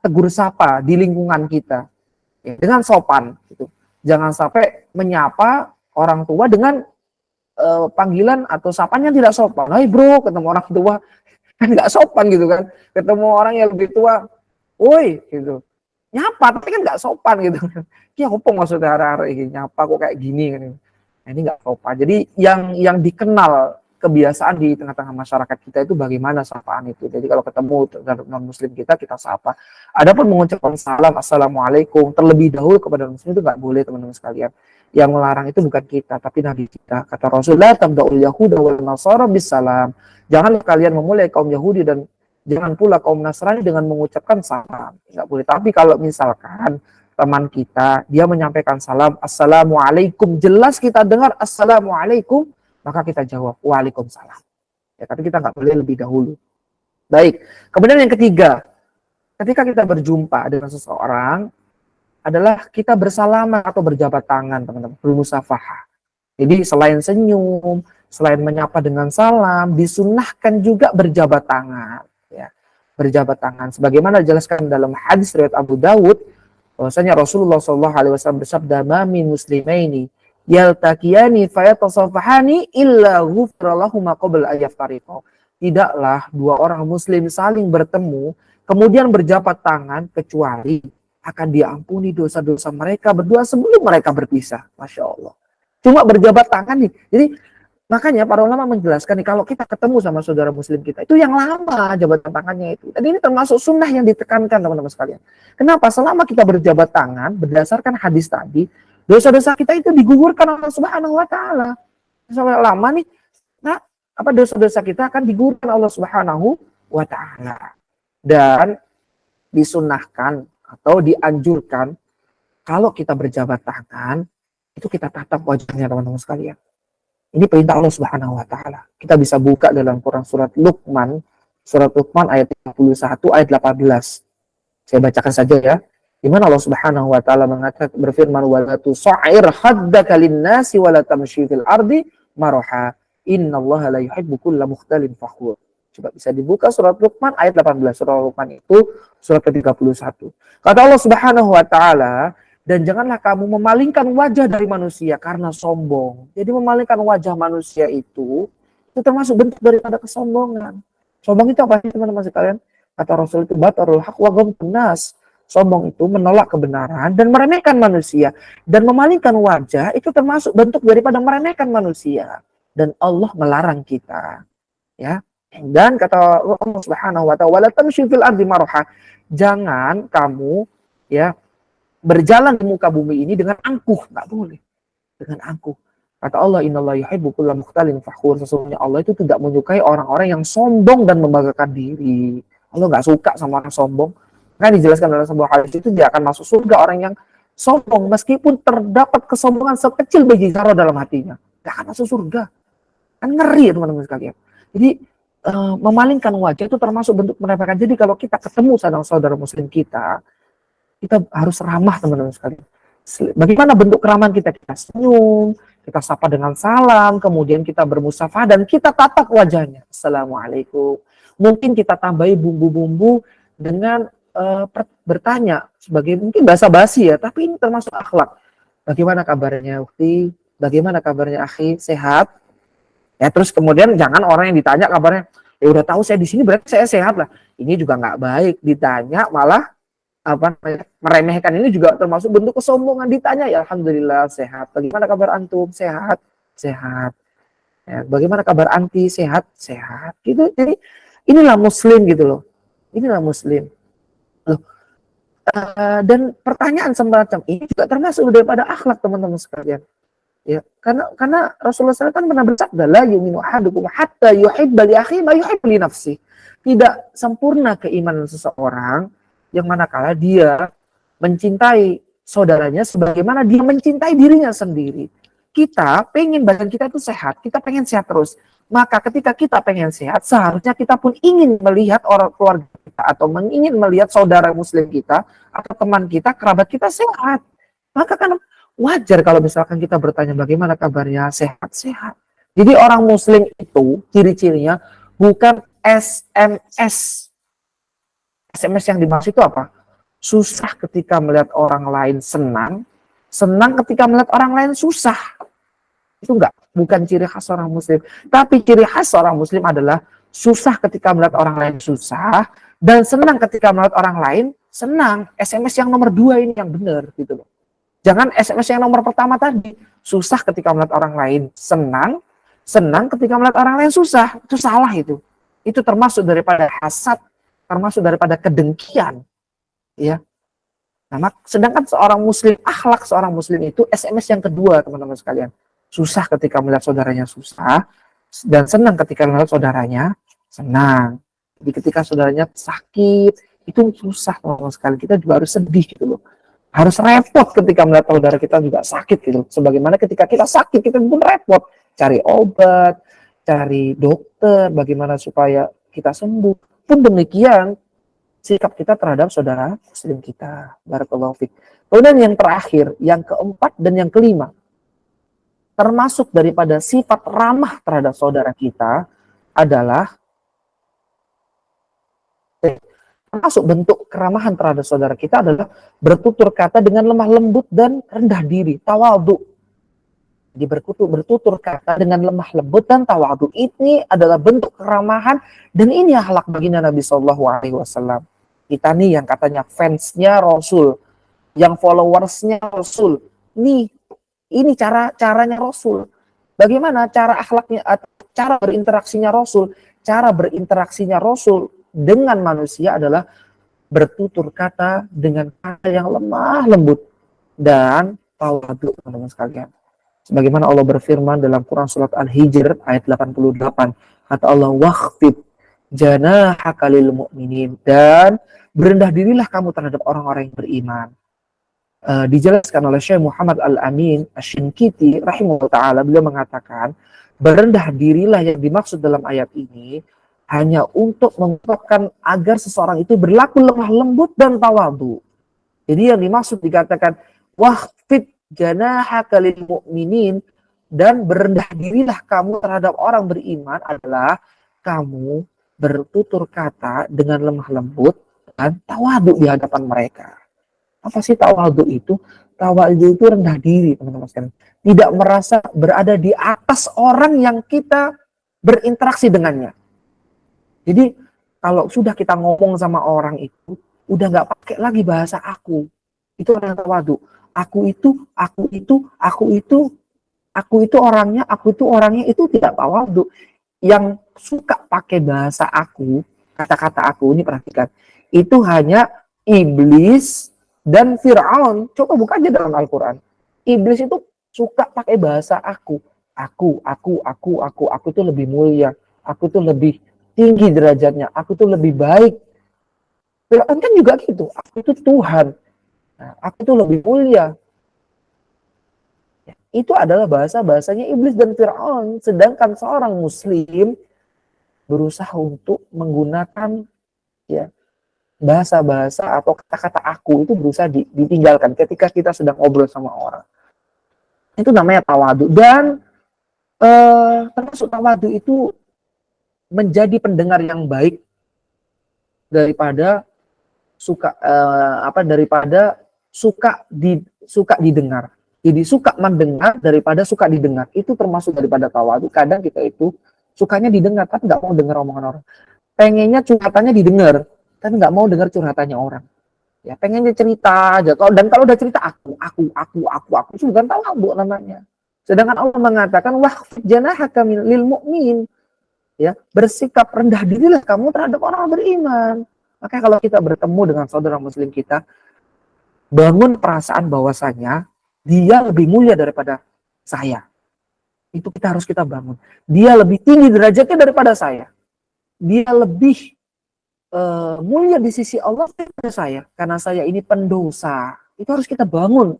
tegur sapa di lingkungan kita, ya, dengan sopan gitu. Jangan sampai menyapa orang tua dengan panggilan atau sapanya tidak sopan. Hai bro, ketemu orang tua kan nggak sopan gitu kan. Ketemu orang yang lebih tua, woi gitu. Nyapa tapi kan nggak sopan gitu. Ya apa maksudnya hari-hari nyapa kok kayak gini kan. Nah, ini nggak sopan. Jadi yang dikenal kebiasaan di tengah-tengah masyarakat kita itu bagaimana sapaan itu. Jadi kalau ketemu non-muslim kita sapa. Adapun mengucapkan salam, assalamualaikum, terlebih dahulu kepada muslim itu nggak boleh, teman-teman sekalian. Yang melarang itu bukan kita, tapi Nabi kita. Kata Rasulullah, tabda'ul yahuda wal nasara bisalam. Jangan kalian memulai kaum Yahudi dan jangan pula kaum Nasrani dengan mengucapkan salam. Nggak boleh. Tapi kalau misalkan teman kita, dia menyampaikan salam, assalamualaikum, jelas kita dengar assalamualaikum, maka kita jawab waalaikumsalam. Ya, tapi kita nggak boleh lebih dahulu. Baik, kemudian yang ketiga, ketika kita berjumpa dengan seseorang, adalah kita bersalaman atau berjabat tangan, teman-teman, bermusafahah. Jadi selain senyum, selain menyapa dengan salam, disunnahkan juga berjabat tangan. Ya, berjabat tangan. Sebagaimana dijelaskan dalam hadis riwayat Abu Dawud, bahwasanya Rasulullah SAW bersabda, "Ma min muslimaini yaltaqiyani fayatasafahani illa ghufira lahum qabla an yaftariqa." Tidaklah dua orang muslim saling bertemu kemudian berjabat tangan kecuali akan diampuni dosa-dosa mereka berdua sebelum mereka berpisah. Masya Allah. Cuma berjabat tangan nih. Jadi makanya para ulama menjelaskan nih, kalau kita ketemu sama saudara muslim kita, itu yang lama jabatan tangannya itu. Dan ini termasuk sunnah yang ditekankan, teman-teman sekalian. Kenapa? Selama kita berjabat tangan, berdasarkan hadis tadi, dosa-dosa kita itu digugurkan oleh Subhanahu wa Ta'ala. Sampai lama nih, nah, dosa-dosa kita akan digugurkan Allah Subhanahu wa Ta'ala. Dan disunnahkan atau dianjurkan, kalau kita berjabat tangan, itu kita tatap wajahnya, teman-teman sekalian. Ini perintah Allah Subhanahu wa Ta'ala. Kita bisa buka dalam Quran surat Luqman ayat 31 ayat 18. Saya bacakan saja ya. Di mana Allah Subhanahu wa Ta'ala mengatakan, berfirman, "Wala tusa'ir haddaka lin-nasi wala tamshi fil ardi maraha. Innallaha la yuhibbu kulla mukhtalin fakhur." Coba bisa dibuka surat Luqman ayat 18. Surat Luqman itu surat ke-31. Kata Allah Subhanahu wa Ta'ala, dan janganlah kamu memalingkan wajah dari manusia karena sombong. Jadi memalingkan wajah manusia itu termasuk bentuk daripada kesombongan. Sombong itu apa sih, teman-teman sekalian? Kata Rasul itu batarul haq wa ghamtun nas. Sombong itu menolak kebenaran dan meremehkan manusia. Dan memalingkan wajah itu termasuk bentuk daripada meremehkan manusia. Dan Allah melarang kita. Ya. Dan kata Allah Subhanahu wa Ta'ala, "Wala tamshi fil ardi maraha." Jangan kamu ya berjalan di muka bumi ini dengan angkuh, nggak boleh. Dengan angkuh. Kata Allah, "Innallaha yuhibbu kulla mukhtalin fakhur." Sesungguhnya Allah itu tidak menyukai orang-orang yang sombong dan membanggakan diri. Allah nggak suka sama orang sombong. Kan dijelaskan dalam sebuah hadis itu, dia akan masuk surga orang yang sombong meskipun terdapat kesombongan sekecil biji zarah dalam hatinya. Nggak akan masuk surga. Kan ngeri ya, teman-teman sekalian. Jadi memalingkan wajah itu termasuk bentuk meremehkan. Jadi kalau kita ketemu sama saudara muslim kita harus ramah, teman-teman sekalian. Bagaimana bentuk keramahan kita? Kita senyum, kita sapa dengan salam, kemudian kita bermusafah dan kita tatap wajahnya. Assalamualaikum. Mungkin kita tambahi bumbu-bumbu dengan bertanya sebagai mungkin basa-basi ya, tapi ini termasuk akhlak. Bagaimana kabarnya Ukti? Bagaimana kabarnya akhi? Sehat? Ya, terus kemudian jangan orang yang ditanya kabarnya, ya udah tahu saya di sini berarti saya sehat lah. Ini juga nggak baik, ditanya malah meremehkan. Ini juga termasuk bentuk kesombongan. Ditanya, ya alhamdulillah sehat. Bagaimana kabar antum? Sehat, sehat. Ya, bagaimana kabar anti? Sehat, sehat. Gitu. Jadi inilah muslim gitu loh. Inilah muslim. Loh. Dan pertanyaan semacam ini juga termasuk daripada akhlak, teman-teman sekalian. Ya, karena Rasulullah SAW kan pernah bersabda, la yu'minu ahadukum hatta yuhibba li akhihi ma yuhibbu li nafsihi. Tidak sempurna keimanan seseorang yang manakala dia mencintai saudaranya sebagaimana dia mencintai dirinya sendiri. Kita pengen badan kita itu sehat, kita pengen sehat terus. Maka ketika kita pengen sehat, seharusnya kita pun ingin melihat orang keluarga kita atau ingin melihat saudara muslim kita atau teman kita, kerabat kita sehat. Maka kan wajar kalau misalkan kita bertanya bagaimana kabarnya, sehat-sehat. Jadi orang muslim itu ciri-cirinya bukan SMS. SMS yang dimaksud itu apa? Susah ketika melihat orang lain senang, senang ketika melihat orang lain susah. Itu bukan ciri khas orang muslim. Tapi ciri khas orang muslim adalah susah ketika melihat orang lain susah, dan senang ketika melihat orang lain senang. SMS yang nomor 2 ini yang benar gitu loh. Jangan SMS yang nomor pertama tadi, susah ketika melihat orang lain senang, senang ketika melihat orang lain susah. Itu salah itu. Itu termasuk daripada hasad, termasuk daripada kedengkian. Ya. Nah, sedangkan seorang muslim, akhlak seorang muslim itu SMS yang kedua, teman-teman sekalian. Susah ketika melihat saudaranya susah, dan senang ketika melihat saudaranya senang. Jadi ketika saudaranya sakit, itu susah teman-teman sekalian. Kita juga harus sedih gitu loh. Harus repot ketika melihat saudara kita juga sakit gitu. Sebagaimana ketika kita sakit, kita pun repot. Cari obat, cari dokter, bagaimana supaya kita sembuh. Pun demikian, sikap kita terhadap saudara muslim kita. Barakallahu fiik. Kemudian yang terakhir, yang keempat dan yang kelima, termasuk daripada sifat ramah terhadap saudara kita adalah termasuk bentuk keramahan terhadap saudara kita adalah bertutur kata dengan lemah lembut dan rendah diri, tawadhu. Jadi bertutur kata dengan lemah lembut dan tawadhu. Ini adalah bentuk keramahan dan ini akhlak baginda Nabi Shallallahu Alaihi Wasallam. Kita nih yang katanya fansnya Rasul, yang followersnya Rasul. Ini caranya Rasul. Bagaimana cara akhlaknya, cara berinteraksinya Rasul? Cara berinteraksinya Rasul dengan manusia adalah bertutur kata dengan kata yang lemah lembut dan tawadhu, teman-teman sekalian. Sebagaimana Allah berfirman dalam Quran surat Al-Hijr ayat 88, kata Allah, "Wakhfid janahaka lil mu'minin," dan berendah dirilah kamu terhadap orang-orang yang beriman. Dijelaskan oleh Syekh Muhammad Al-Amin Asy-Syinkiti rahimahullah ta'ala, beliau mengatakan berendah dirilah yang dimaksud dalam ayat ini hanya untuk mengungkapkan agar seseorang itu berlaku lemah lembut dan tawadhu. Jadi yang dimaksud dikatakan wahfid janahaka lil mu'minin, dan berendah dirilah kamu terhadap orang beriman adalah kamu bertutur kata dengan lemah lembut dan tawadhu di hadapan mereka. Apa sih tawadhu itu? Tawadhu itu rendah diri, teman-teman sekalian. Tidak merasa berada di atas orang yang kita berinteraksi dengannya. Jadi kalau sudah kita ngomong sama orang itu, udah nggak pakai lagi bahasa aku. Itu orang yang tawadhu. Aku itu orangnya itu tidak tawadhu. Yang suka pakai bahasa aku, kata-kata aku, ini perhatikan. Itu hanya iblis dan Fir'aun. Coba buka aja dalam Al-Quran. Iblis itu suka pakai bahasa aku. Aku itu lebih mulia. Aku itu lebih tinggi derajatnya. Aku itu lebih baik. Fir'aun kan juga gitu. Aku itu Tuhan. Nah, aku itu lebih mulia. Ya, itu adalah bahasa-bahasanya iblis dan Fir'aun. Sedangkan seorang muslim berusaha untuk menggunakan ya bahasa-bahasa atau kata-kata aku itu berusaha ditinggalkan ketika kita sedang ngobrol sama orang. Itu namanya tawadhu. Dan termasuk tawadhu itu menjadi pendengar yang baik daripada suka didengar. Jadi suka mendengar daripada suka didengar. Itu termasuk daripada tawadhu. Kadang kita itu sukanya didengar tapi nggak mau dengar omongan orang. Pengennya curhatannya didengar tapi nggak mau dengar curhatannya orang. Ya, pengennya cerita aja. Dan kalau udah cerita aku itu bukan tawadhu namanya. Sedangkan Allah mengatakan wahfid janahaka lil mu'min. Ya, bersikap rendah dirilah kamu terhadap orang beriman. Makanya kalau kita bertemu dengan saudara muslim kita, bangun perasaan bahwasanya dia lebih mulia daripada saya. Itu kita bangun. Dia lebih tinggi derajatnya daripada saya. Dia lebih mulia di sisi Allah daripada saya. Karena saya ini pendosa. Itu harus kita bangun.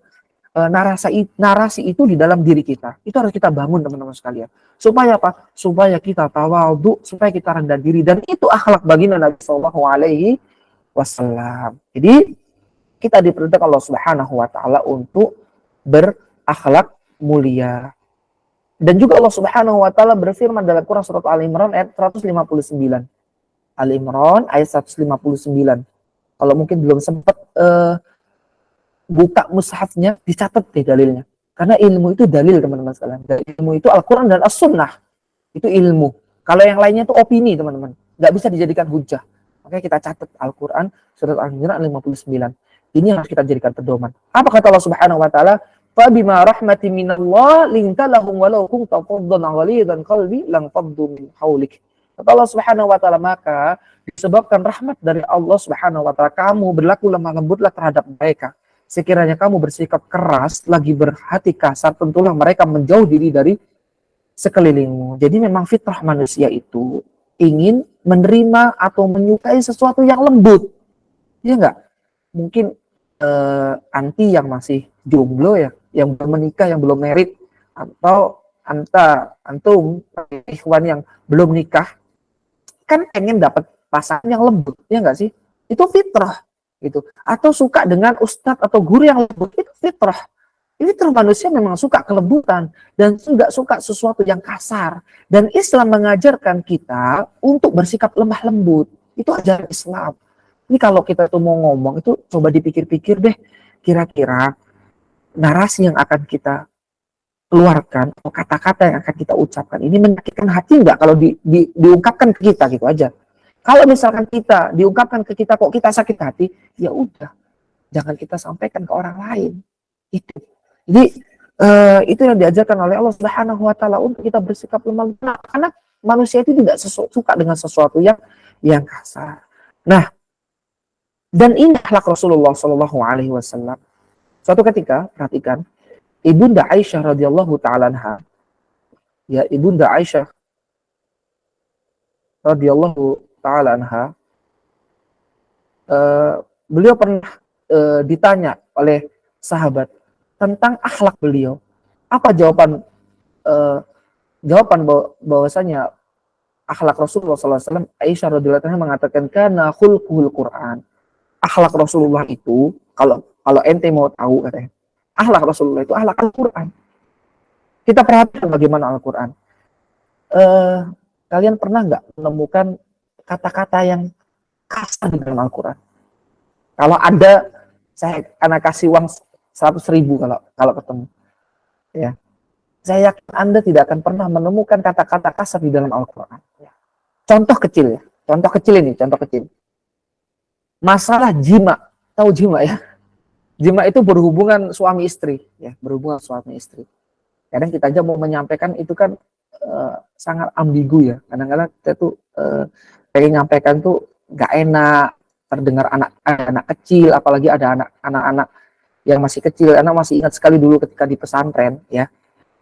Narasi itu di dalam diri kita. Itu harus kita bangun, teman-teman sekalian. Supaya apa? Supaya kita tawadhu, supaya kita rendah diri. Dan itu akhlak baginda Nabi Sallallahu Alaihi Wasallam. Jadi kita diperintahkan Allah Subhanahu Wa Taala untuk berakhlak mulia. Dan juga Allah Subhanahu Wa Taala berfirman dalam Quran surat Al-Imran ayat 159. Al-Imran ayat 159. Kalau mungkin belum sempat buka mushafnya, dicatat deh dalilnya. Karena ilmu itu dalil, teman-teman sekalian. Dan ilmu itu Al-Quran dan As-Sunnah. Itu ilmu. Kalau yang lainnya itu opini, teman-teman. Nggak bisa dijadikan hujah. Makanya kita catat Al-Quran, surat Al-Imran 59. Ini harus kita jadikan pedoman. Apa kata Allah Subhanahu Wa Taala? Fa bima rahmatin minallah linta lahum walau kunta faddan ghalidzal qalbi lang faddu min haulik. Kata Allah Subhanahu wa taala, maka disebabkan rahmat dari Allah Subhanahu wa taala kamu berlaku lemah lembutlah terhadap mereka. Sekiranya kamu bersikap keras, lagi berhati kasar, tentulah mereka menjauh diri dari sekelilingmu. Jadi memang fitrah manusia itu ingin menerima atau menyukai sesuatu yang lembut. Iya enggak? Mungkin anti yang masih jomblo ya, yang belum menikah, yang belum married, atau antum ikhwan yang belum nikah, kan pengen dapat pasangan yang lembut, ya enggak sih? Itu fitrah gitu. Atau suka dengan ustadz atau guru yang lembut, itu fitrah. Ini fitrah manusia memang suka kelembutan dan tidak suka sesuatu yang kasar. Dan Islam mengajarkan kita untuk bersikap lemah lembut. Itu ajaran Islam. Ini kalau kita tuh mau ngomong itu coba dipikir-pikir deh, kira-kira narasi yang akan kita keluarkan atau kata-kata yang akan kita ucapkan ini menyakitkan hati nggak kalau diungkapkan ke kita gitu aja. Kalau misalkan kita diungkapkan ke kita kok kita sakit hati, ya udah, jangan kita sampaikan ke orang lain. Itu. Jadi itu yang diajarkan oleh Allah Subhanahu wa taala untuk kita bersikap lemah lembut karena manusia itu tidak suka dengan sesuatu yang kasar. Nah, dan ini akhlak Rasulullah Shallallahu alaihi wasallam. Suatu ketika, perhatikan, Ibunda Aisyah radhiyallahu taala anha, ya Ibunda Aisyah radhiyallahu taala anha, beliau pernah ditanya oleh sahabat tentang akhlak beliau. Apa jawaban bahwasanya akhlak Rasulullah SAW? Aisyah radhiyallahu anha mengatakan kana khulqul Quran. Akhlak Rasulullah itu kalau ente mau tahu katanya, akhlak Rasulullah itu akhlak Al-Quran. Kita perhatikan bagaimana Al-Quran. Kalian pernah nggak menemukan kata-kata yang kasar di dalam Al-Quran? Kalau ada, anak kasih uang 100.000 kalau ketemu. Ya, saya yakin Anda tidak akan pernah menemukan kata-kata kasar di dalam Al-Quran. Contoh kecil ya, contoh kecil. Masalah jima, tahu jima ya? Jima itu berhubungan suami istri, ya, berhubungan suami istri. Kadang kita aja mau menyampaikan itu kan sangat ambigu ya. Kadang-kadang kita tuh pengen nyampaikan tuh nggak enak, terdengar anak kecil, apalagi ada anak-anak yang masih kecil. Anak masih ingat sekali dulu ketika di pesantren, ya,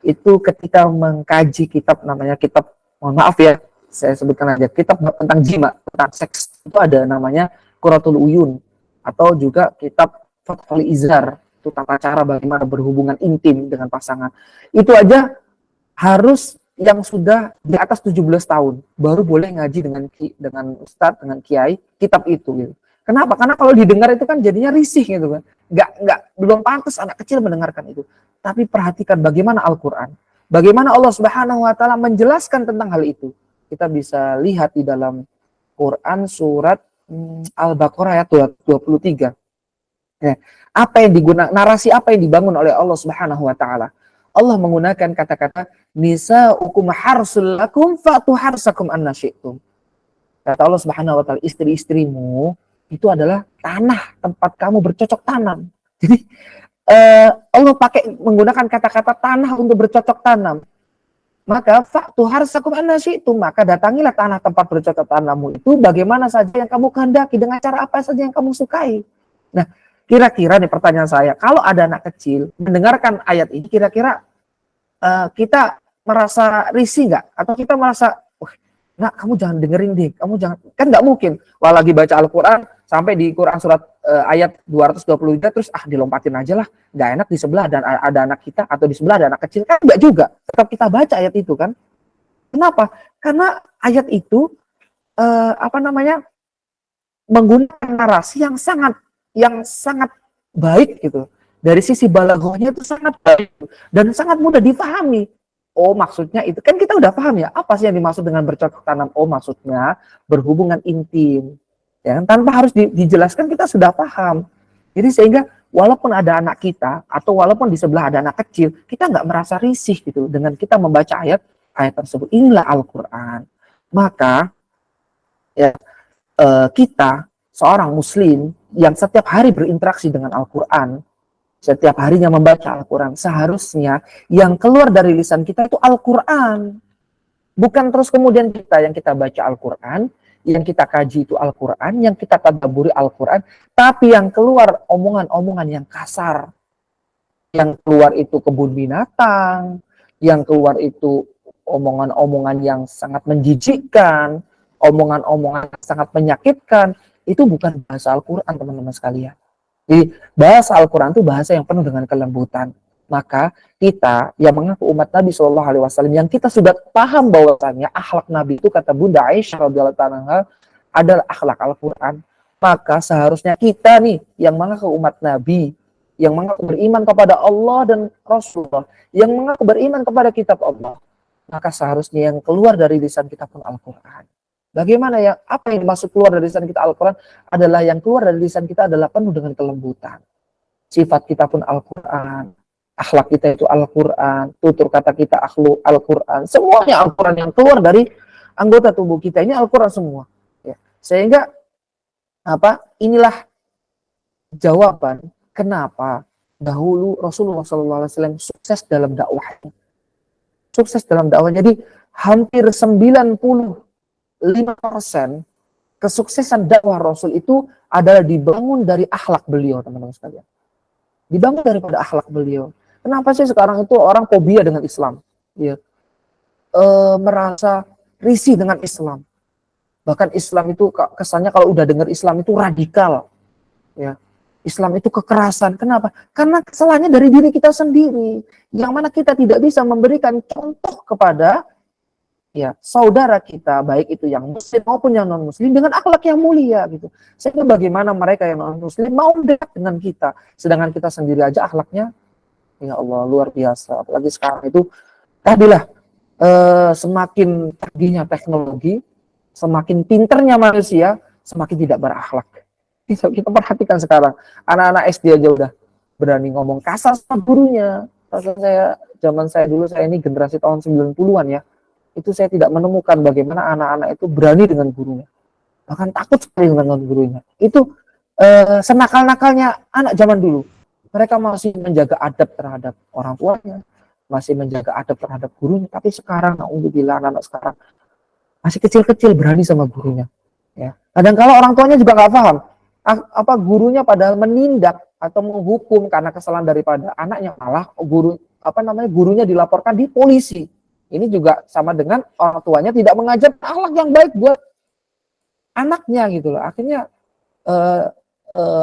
itu ketika mengkaji kitab namanya kitab, mohon maaf ya, saya sebutkan aja, kitab tentang jima, tentang seks, itu ada namanya Qurratul Uyun, atau juga kitab Fathul Izar, itu tata cara bagaimana berhubungan intim dengan pasangan. Itu aja harus yang sudah di atas 17 tahun baru boleh ngaji dengan ustadz, dengan kiai kitab itu gitu. Kenapa? Karena kalau didengar itu kan jadinya risih gitu kan. Belum pantas anak kecil mendengarkan itu. Tapi perhatikan bagaimana Al-Qur'an. Bagaimana Allah Subhanahu wa taala menjelaskan tentang hal itu. Kita bisa lihat di dalam Quran surat Al-Baqarah ayat 23. Ya, apa yang digunakan, narasi apa yang dibangun oleh Allah Subhanahu wa taala? Allah menggunakan kata-kata nisa'ukum harsul lakum fa'tu harsakum anna syi'tum. Kata Allah Subhanahu wa taala, istri-istrimu itu adalah tanah tempat kamu bercocok tanam. Jadi Allah pakai menggunakan kata-kata tanah untuk bercocok tanam. Maka fa'tu harsakum anna syi'tum, maka datangilah tanah tempat bercocok tanammu itu bagaimana saja yang kamu kehendaki, dengan cara apa saja yang kamu sukai. Nah, kira-kira nih pertanyaan saya, kalau ada anak kecil mendengarkan ayat ini, kira-kira kita merasa risih nggak? Atau kita merasa, wah, nak kamu jangan dengerin deh, kamu jangan, kan nggak mungkin. Wah, lagi baca Al-Quran, sampai di Quran surat ayat 223, terus dilompatin aja lah, nggak enak di sebelah ada anak kita, atau di sebelah ada anak kecil, kan nggak juga. Tetap kita baca ayat itu kan. Kenapa? Karena ayat itu, menggunakan narasi yang sangat baik gitu. Dari sisi balaghahnya itu sangat baik dan sangat mudah dipahami. Oh, maksudnya itu kan kita udah paham ya. Apa sih yang dimaksud dengan bercocok tanam? Oh, maksudnya berhubungan intim. Ya, tanpa harus dijelaskan kita sudah paham. Jadi sehingga walaupun ada anak kita atau walaupun di sebelah ada anak kecil, kita nggak merasa risih gitu dengan kita membaca ayat tersebut. Inilah Al-Qur'an. Maka ya, kita seorang muslim yang setiap hari berinteraksi dengan Al-Quran, setiap harinya membaca Al-Quran, seharusnya yang keluar dari lisan kita itu Al-Quran. Bukan terus kemudian yang kita baca Al-Quran, yang kita kaji itu Al-Quran, yang kita tadabburi Al-Quran, tapi yang keluar omongan-omongan yang kasar. Yang keluar itu kebun binatang, yang keluar itu omongan-omongan yang sangat menjijikkan, omongan-omongan yang sangat menyakitkan, itu bukan bahasa Al-Quran, teman-teman sekalian. Jadi bahasa Al-Quran itu bahasa yang penuh dengan kelembutan. Maka kita yang mengaku umat Nabi Shallallahu Alaihi Wasallam, yang kita sudah paham bahwasanya akhlak Nabi itu, kata Bunda Aisyah radhiyallahu anha, adalah akhlak Al-Quran. Maka seharusnya kita nih yang mengaku umat Nabi, yang mengaku beriman kepada Allah dan Rasulullah, yang mengaku beriman kepada kitab Allah, maka seharusnya yang keluar dari lisan kita pun Al-Quran. Bagaimana ya? Apa yang dimaksud keluar dari lisan kita Al-Quran? Adalah yang keluar dari lisan kita adalah penuh dengan kelembutan. Sifat kita pun Al-Quran. Akhlak kita itu Al-Quran. Tutur kata kita Al-Quran. Semuanya Al-Quran yang keluar dari anggota tubuh kita. Ini Al-Quran semua. Ya. Sehingga inilah jawaban kenapa dahulu Rasulullah SAW sukses dalam dakwahnya. Sukses dalam dakwah. Jadi hampir 95% kesuksesan dakwah Rasul itu adalah dibangun dari akhlak beliau, teman-teman sekalian. Dibangun daripada akhlak beliau. Kenapa sih sekarang itu orang fobia dengan Islam? Ya. Merasa risih dengan Islam. Bahkan Islam itu kesannya kalau udah dengar Islam itu radikal. Ya. Islam itu kekerasan. Kenapa? Karena kesalahannya dari diri kita sendiri. Yang mana kita tidak bisa memberikan contoh kepada saudara kita, baik itu yang muslim maupun yang non muslim, dengan akhlak yang mulia gitu. Sehingga bagaimana mereka yang non muslim mau dekat dengan kita, sedangkan kita sendiri aja akhlaknya ya Allah luar biasa. Apalagi sekarang itu tadilah semakin canggihnya teknologi, semakin pinternya manusia, semakin tidak berakhlak. Kita perhatikan sekarang anak-anak SD aja udah berani ngomong kasar sama gurunya. Zaman saya dulu, saya ini generasi tahun 90-an ya. Itu saya tidak menemukan bagaimana anak-anak itu berani dengan gurunya. Bahkan takut sekali dengan gurunya. Itu senakal-nakalnya anak zaman dulu. Mereka masih menjaga adab terhadap orang tuanya, masih menjaga adab terhadap gurunya. Tapi sekarang, alhamdulillah, anak-anak sekarang masih kecil-kecil berani sama gurunya. Ya. Kadang-kala orang tuanya juga nggak paham. Apa gurunya padahal menindak atau menghukum karena kesalahan daripada anaknya, malah gurunya dilaporkan di polisi. Ini juga sama dengan orang tuanya tidak mengajar akhlak yang baik buat anaknya gitu loh. Akhirnya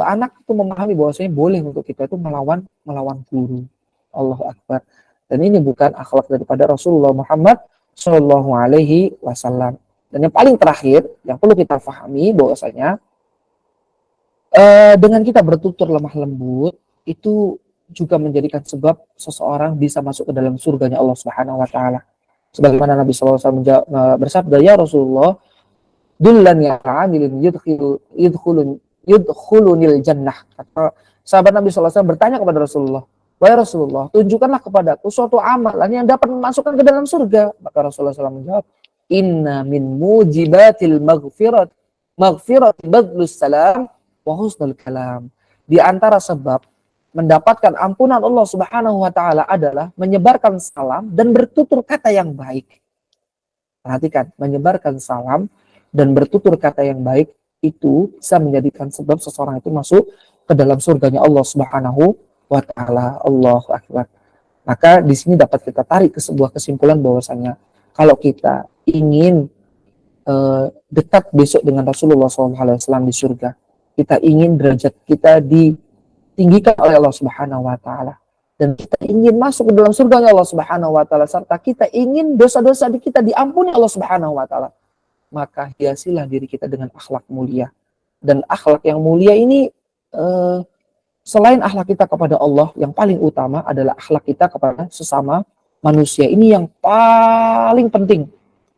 anak itu memahami bahwasanya boleh untuk kita itu melawan guru. Allahu Akbar. Dan ini bukan akhlak daripada Rasulullah Muhammad Shallallahu Alaihi Wasallam. Dan yang paling terakhir yang perlu kita pahami bahwasanya dengan kita bertutur lemah lembut itu juga menjadikan sebab seseorang bisa masuk ke dalam surganya Allah Subhanahu Wa Taala. Sebagaimana Nabi SAW bersabda, ya Rasulullah, dullan ya amilin yudkhulunil jannah. Kata sahabat Nabi SAW bertanya kepada Rasulullah, wahai Rasulullah, tunjukkanlah kepadaku suatu amalan yang dapat memasukkan ke dalam surga. Maka Rasulullah SAW menjawab, inna min mujibatil maghfirat badlus salam wa husnul kalam. Di antara sebab mendapatkan ampunan Allah Subhanahu wa Ta'ala adalah menyebarkan salam dan bertutur kata yang baik. Perhatikan, menyebarkan salam dan bertutur kata yang baik itu bisa menjadikan sebab seseorang itu masuk ke dalam surganya Allah Subhanahu wa Ta'ala. Allahu Akbar. Maka di sini dapat kita tarik ke sebuah kesimpulan bahwasanya kalau kita ingin dekat besok dengan Rasulullah SAW di surga, kita ingin derajat kita ditinggikan oleh Allah Subhanahu wa Ta'ala, dan kita ingin masuk ke dalam surganya Allah Subhanahu wa Ta'ala, serta kita ingin dosa-dosa kita diampuni Allah Subhanahu wa Ta'ala, maka hiasilah diri kita dengan akhlak mulia. Dan akhlak yang mulia ini selain akhlak kita kepada Allah, yang paling utama adalah akhlak kita kepada sesama manusia. Ini yang paling penting,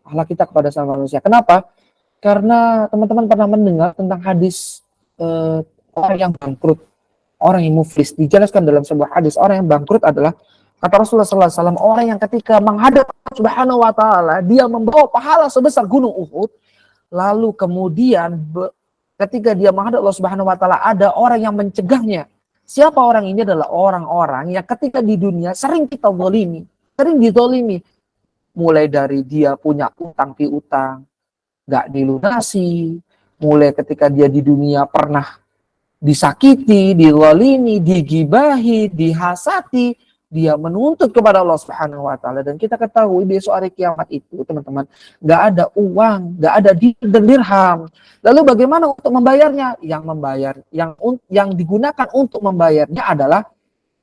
akhlak kita kepada sesama manusia. Kenapa? Karena teman-teman pernah mendengar tentang hadis orang yang bangkrut, orang yang muflis. Dijelaskan dalam sebuah hadis, orang yang bangkrut adalah, kata Rasulullah SAW, orang yang ketika menghadap Subhanahu wa Ta'ala, dia membawa pahala sebesar gunung Uhud, lalu kemudian ketika dia menghadap Allah Subhanahu wa Ta'ala, ada orang yang mencegahnya, Siapa orang ini? Adalah orang-orang yang ketika di dunia sering kita zalimi, sering dizalimi. Mulai dari dia punya utang piutang, nggak dilunasi. Mulai ketika dia di dunia pernah disakiti, dizalimi, digibahi, dihasati, dia menuntut kepada Allah Subhanahu wa taala. Dan kita ketahui besok hari kiamat itu, teman-teman, nggak ada uang, nggak ada dinar dan dirham. Lalu bagaimana untuk membayarnya? Yang digunakan untuk membayarnya adalah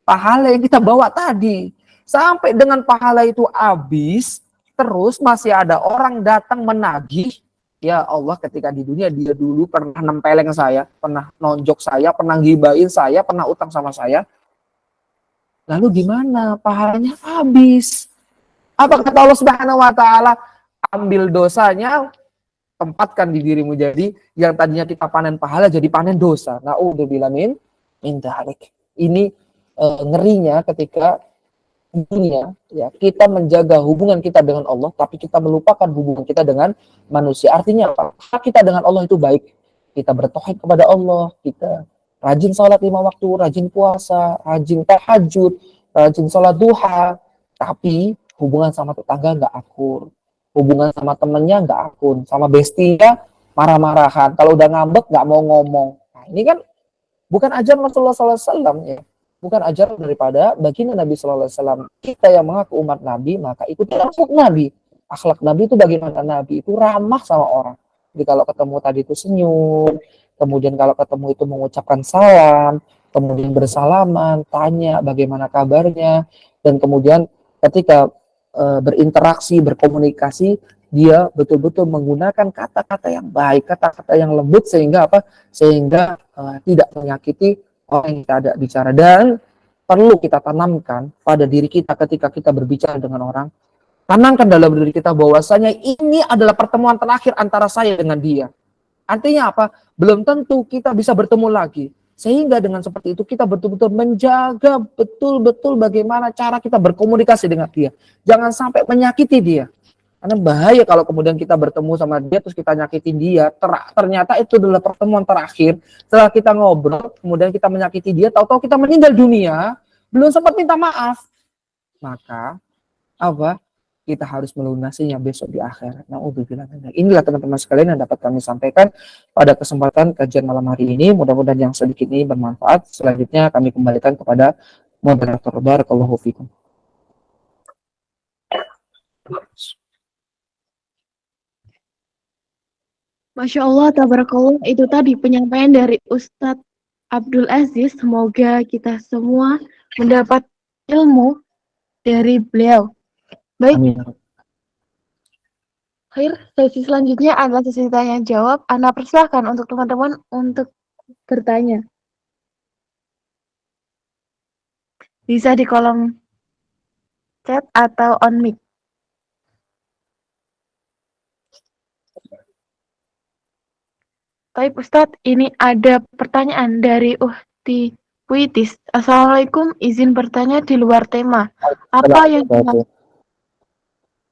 pahala yang kita bawa tadi. Sampai dengan pahala itu habis, terus masih ada orang datang menagih. Ya Allah, ketika di dunia dia dulu pernah nempeleng saya, pernah nonjok saya, pernah gibain saya, pernah utang sama saya. Lalu gimana? Pahalanya habis. Apa kata Allah Subhanahu wa taala? Ambil dosanya, tempatkan di dirimu, jadi yang tadinya kita panen pahala jadi panen dosa. Na'udzubillah min dzalik. Ini ngerinya ketika dunia, ya, kita menjaga hubungan kita dengan Allah, tapi kita melupakan hubungan kita dengan manusia. Artinya apa? Kita dengan Allah itu baik. Kita bertauhid kepada Allah, kita rajin sholat 5 waktu, rajin puasa, rajin tahajud, rajin sholat duha, tapi hubungan sama tetangga nggak akur, hubungan sama temennya nggak akur, sama bestinya marah-marahan, kalau udah ngambek nggak mau ngomong. Nah, ini kan bukan ajaran Rasulullah SAW, ya. Bukan ajaran daripada baginda Nabi SAW. Kita yang mengaku umat Nabi, maka ikutilah akhlak Nabi. Akhlak Nabi itu bagaimana? Nabi itu ramah sama orang. Jadi kalau ketemu tadi itu senyum, kemudian kalau ketemu itu mengucapkan salam, kemudian bersalaman, tanya bagaimana kabarnya, dan kemudian ketika berinteraksi, berkomunikasi, dia betul-betul menggunakan kata-kata yang baik, kata-kata yang lembut, sehingga apa? Sehingga tidak menyakiti orang yang kita ada bicara. Dan perlu kita tanamkan pada diri kita ketika kita berbicara dengan orang, tanamkan dalam diri kita bahwasanya ini adalah pertemuan terakhir antara saya dengan dia. Artinya apa? Belum tentu kita bisa bertemu lagi. Sehingga dengan seperti itu kita betul-betul menjaga betul-betul bagaimana cara kita berkomunikasi dengan dia. Jangan sampai menyakiti dia. Karena bahaya kalau kemudian kita bertemu sama dia terus kita nyakitin dia. Ternyata itu adalah pertemuan terakhir. Setelah kita ngobrol, kemudian kita menyakiti dia, tahu-tahu kita meninggal dunia, belum sempat minta maaf. Maka apa? Kita harus melunasinya besok di akhirat. Na'udzubillah. Inilah teman-teman sekalian yang dapat kami sampaikan pada kesempatan kajian malam hari ini. Mudah-mudahan yang sedikit ini bermanfaat. Selanjutnya kami kembalikan kepada moderator. Barakallahu fikum. Masya Allah, tabarakallah. Itu tadi penyampaian dari Ustadz Abdul Aziz. Semoga kita semua mendapat ilmu dari beliau. Baik, Amin. Khair, sesi selanjutnya adalah sesi tanya jawab. Ana persilahkan untuk teman-teman untuk bertanya. Bisa di kolom chat atau on mic. Baik Ustadz, ini ada pertanyaan dari Uhti Puitis. Assalamualaikum, izin bertanya di luar tema.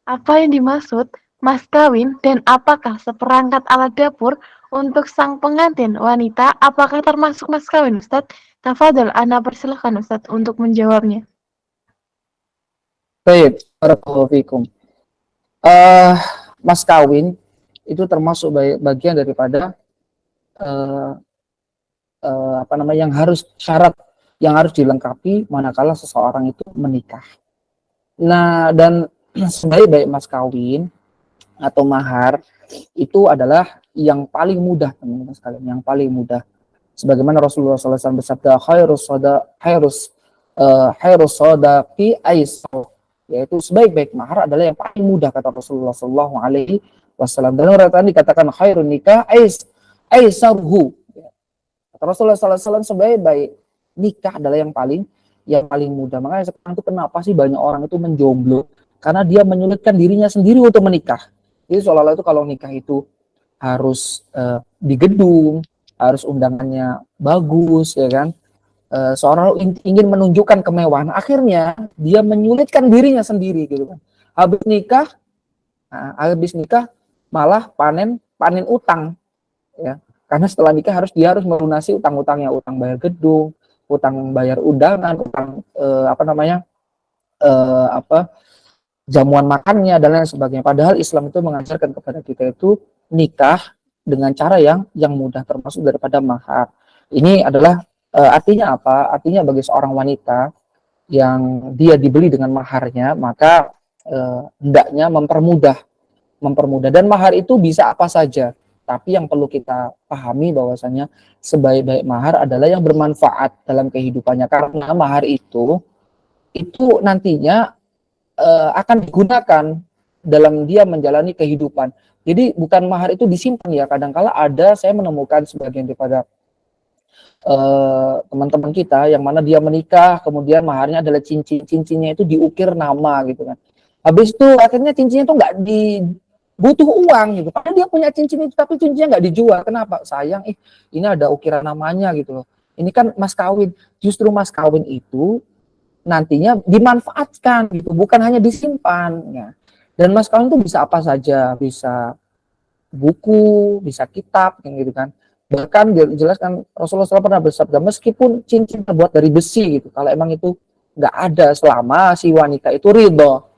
Apa yang dimaksud mas kawin dan apakah seperangkat alat dapur untuk sang pengantin wanita? Apakah termasuk mas kawin, Ustadz? Tafadhol, Ana persilahkan Ustadz untuk menjawabnya. Baik, barakallahu fikum. Mas kawin itu termasuk bagian daripada yang harus syarat yang harus dilengkapi manakala seseorang itu menikah. Nah, dan sebaik mas kawin atau mahar itu adalah yang paling mudah, teman-teman sekalian, yang paling mudah. Sebagaimana Rasulullah SAW bersabda, khairus sadaqi aisar, yaitu sebaik-baik mahar adalah yang paling mudah, kata Rasulullah SAW. Dan orang dikatakan khairun nikah aisarhu. Kata Rasulullah SAW, sebaik-baik nikah adalah yang paling mudah. Makanya sekarang itu kenapa sih banyak orang itu menjomblo? Karena dia menyulitkan dirinya sendiri untuk menikah. Jadi seolah-olah itu kalau nikah itu harus di gedung, harus undangannya bagus, ya kan? Seorang ingin menunjukkan kemewahan, akhirnya dia menyulitkan dirinya sendiri, gitu kan? Habis nikah malah panen utang, ya. Karena setelah nikah dia harus melunasi utang-utangnya, utang bayar gedung, utang bayar undangan, utang jamuan makannya dan lain sebagainya. Padahal Islam itu mengajarkan kepada kita itu nikah dengan cara yang mudah, termasuk daripada mahar. Ini adalah artinya apa? Artinya bagi seorang wanita yang dia dibeli dengan maharnya, maka hendaknya mempermudah. Dan mahar itu bisa apa saja. Tapi yang perlu kita pahami bahwasanya sebaik-baik mahar adalah yang bermanfaat dalam kehidupannya, karena mahar itu nantinya akan digunakan dalam dia menjalani kehidupan. Jadi bukan mahar itu disimpan ya. Kadangkala saya menemukan sebagian daripada teman-teman kita yang mana dia menikah, kemudian maharnya adalah cincinnya itu diukir nama gitu kan. Habis itu akhirnya cincinnya itu nggak butuh uang gitu. Padahal dia punya cincin itu tapi cincinnya nggak dijual. Kenapa? Sayang, ini ada ukiran namanya gitu loh. Ini kan mas kawin. Justru mas kawin itu nantinya dimanfaatkan gitu, bukan hanya disimpan ya. Dan mas kawin itu bisa apa saja, bisa buku, bisa kitab yang gitu kan. Bahkan dijelaskan Rasulullah SAW pernah bersabda, meskipun cincin terbuat dari besi gitu, kalau emang itu nggak ada selama si wanita itu ridho,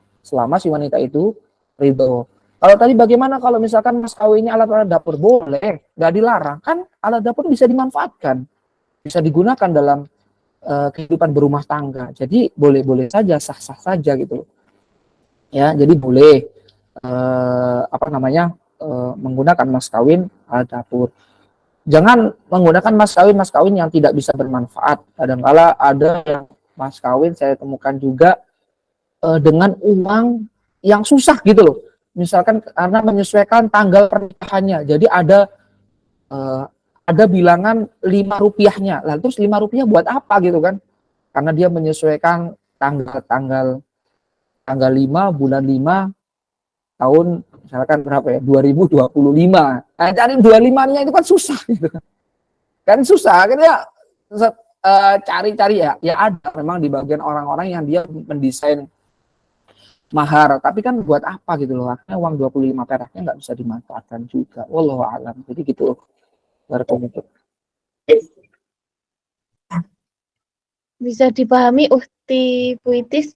Kalau tadi bagaimana kalau misalkan mas kawinnya alat-alat dapur, boleh, nggak dilarang, kan alat dapur bisa dimanfaatkan, bisa digunakan dalam kehidupan berumah tangga. Jadi boleh-boleh saja, sah-sah saja gitu. Ya, jadi boleh menggunakan mas kawin alat dapur. Jangan menggunakan mas kawin yang tidak bisa bermanfaat. Kadang-kala ada yang mas kawin saya temukan juga dengan uang yang susah gitu loh. Misalkan karena menyesuaikan tanggal pernikahannya. Jadi ada bilangan 5 rupiahnya. Lalu terus 5 rupiah buat apa gitu kan? Karena dia menyesuaikan tanggal 5 bulan 5 tahun misalkan berapa ya? 2025. Nah, cari 25-nya itu kan susah gitu. Kan susah, akhirnya cari-cari ya ada memang di bagian orang-orang yang dia mendesain mahar, tapi kan buat apa gitu loh? Akhirnya uang 25 peraknya nggak bisa dimanfaatkan juga. Wallahu a'lam. Jadi gitu. Bisa dipahami Uhti Puitis.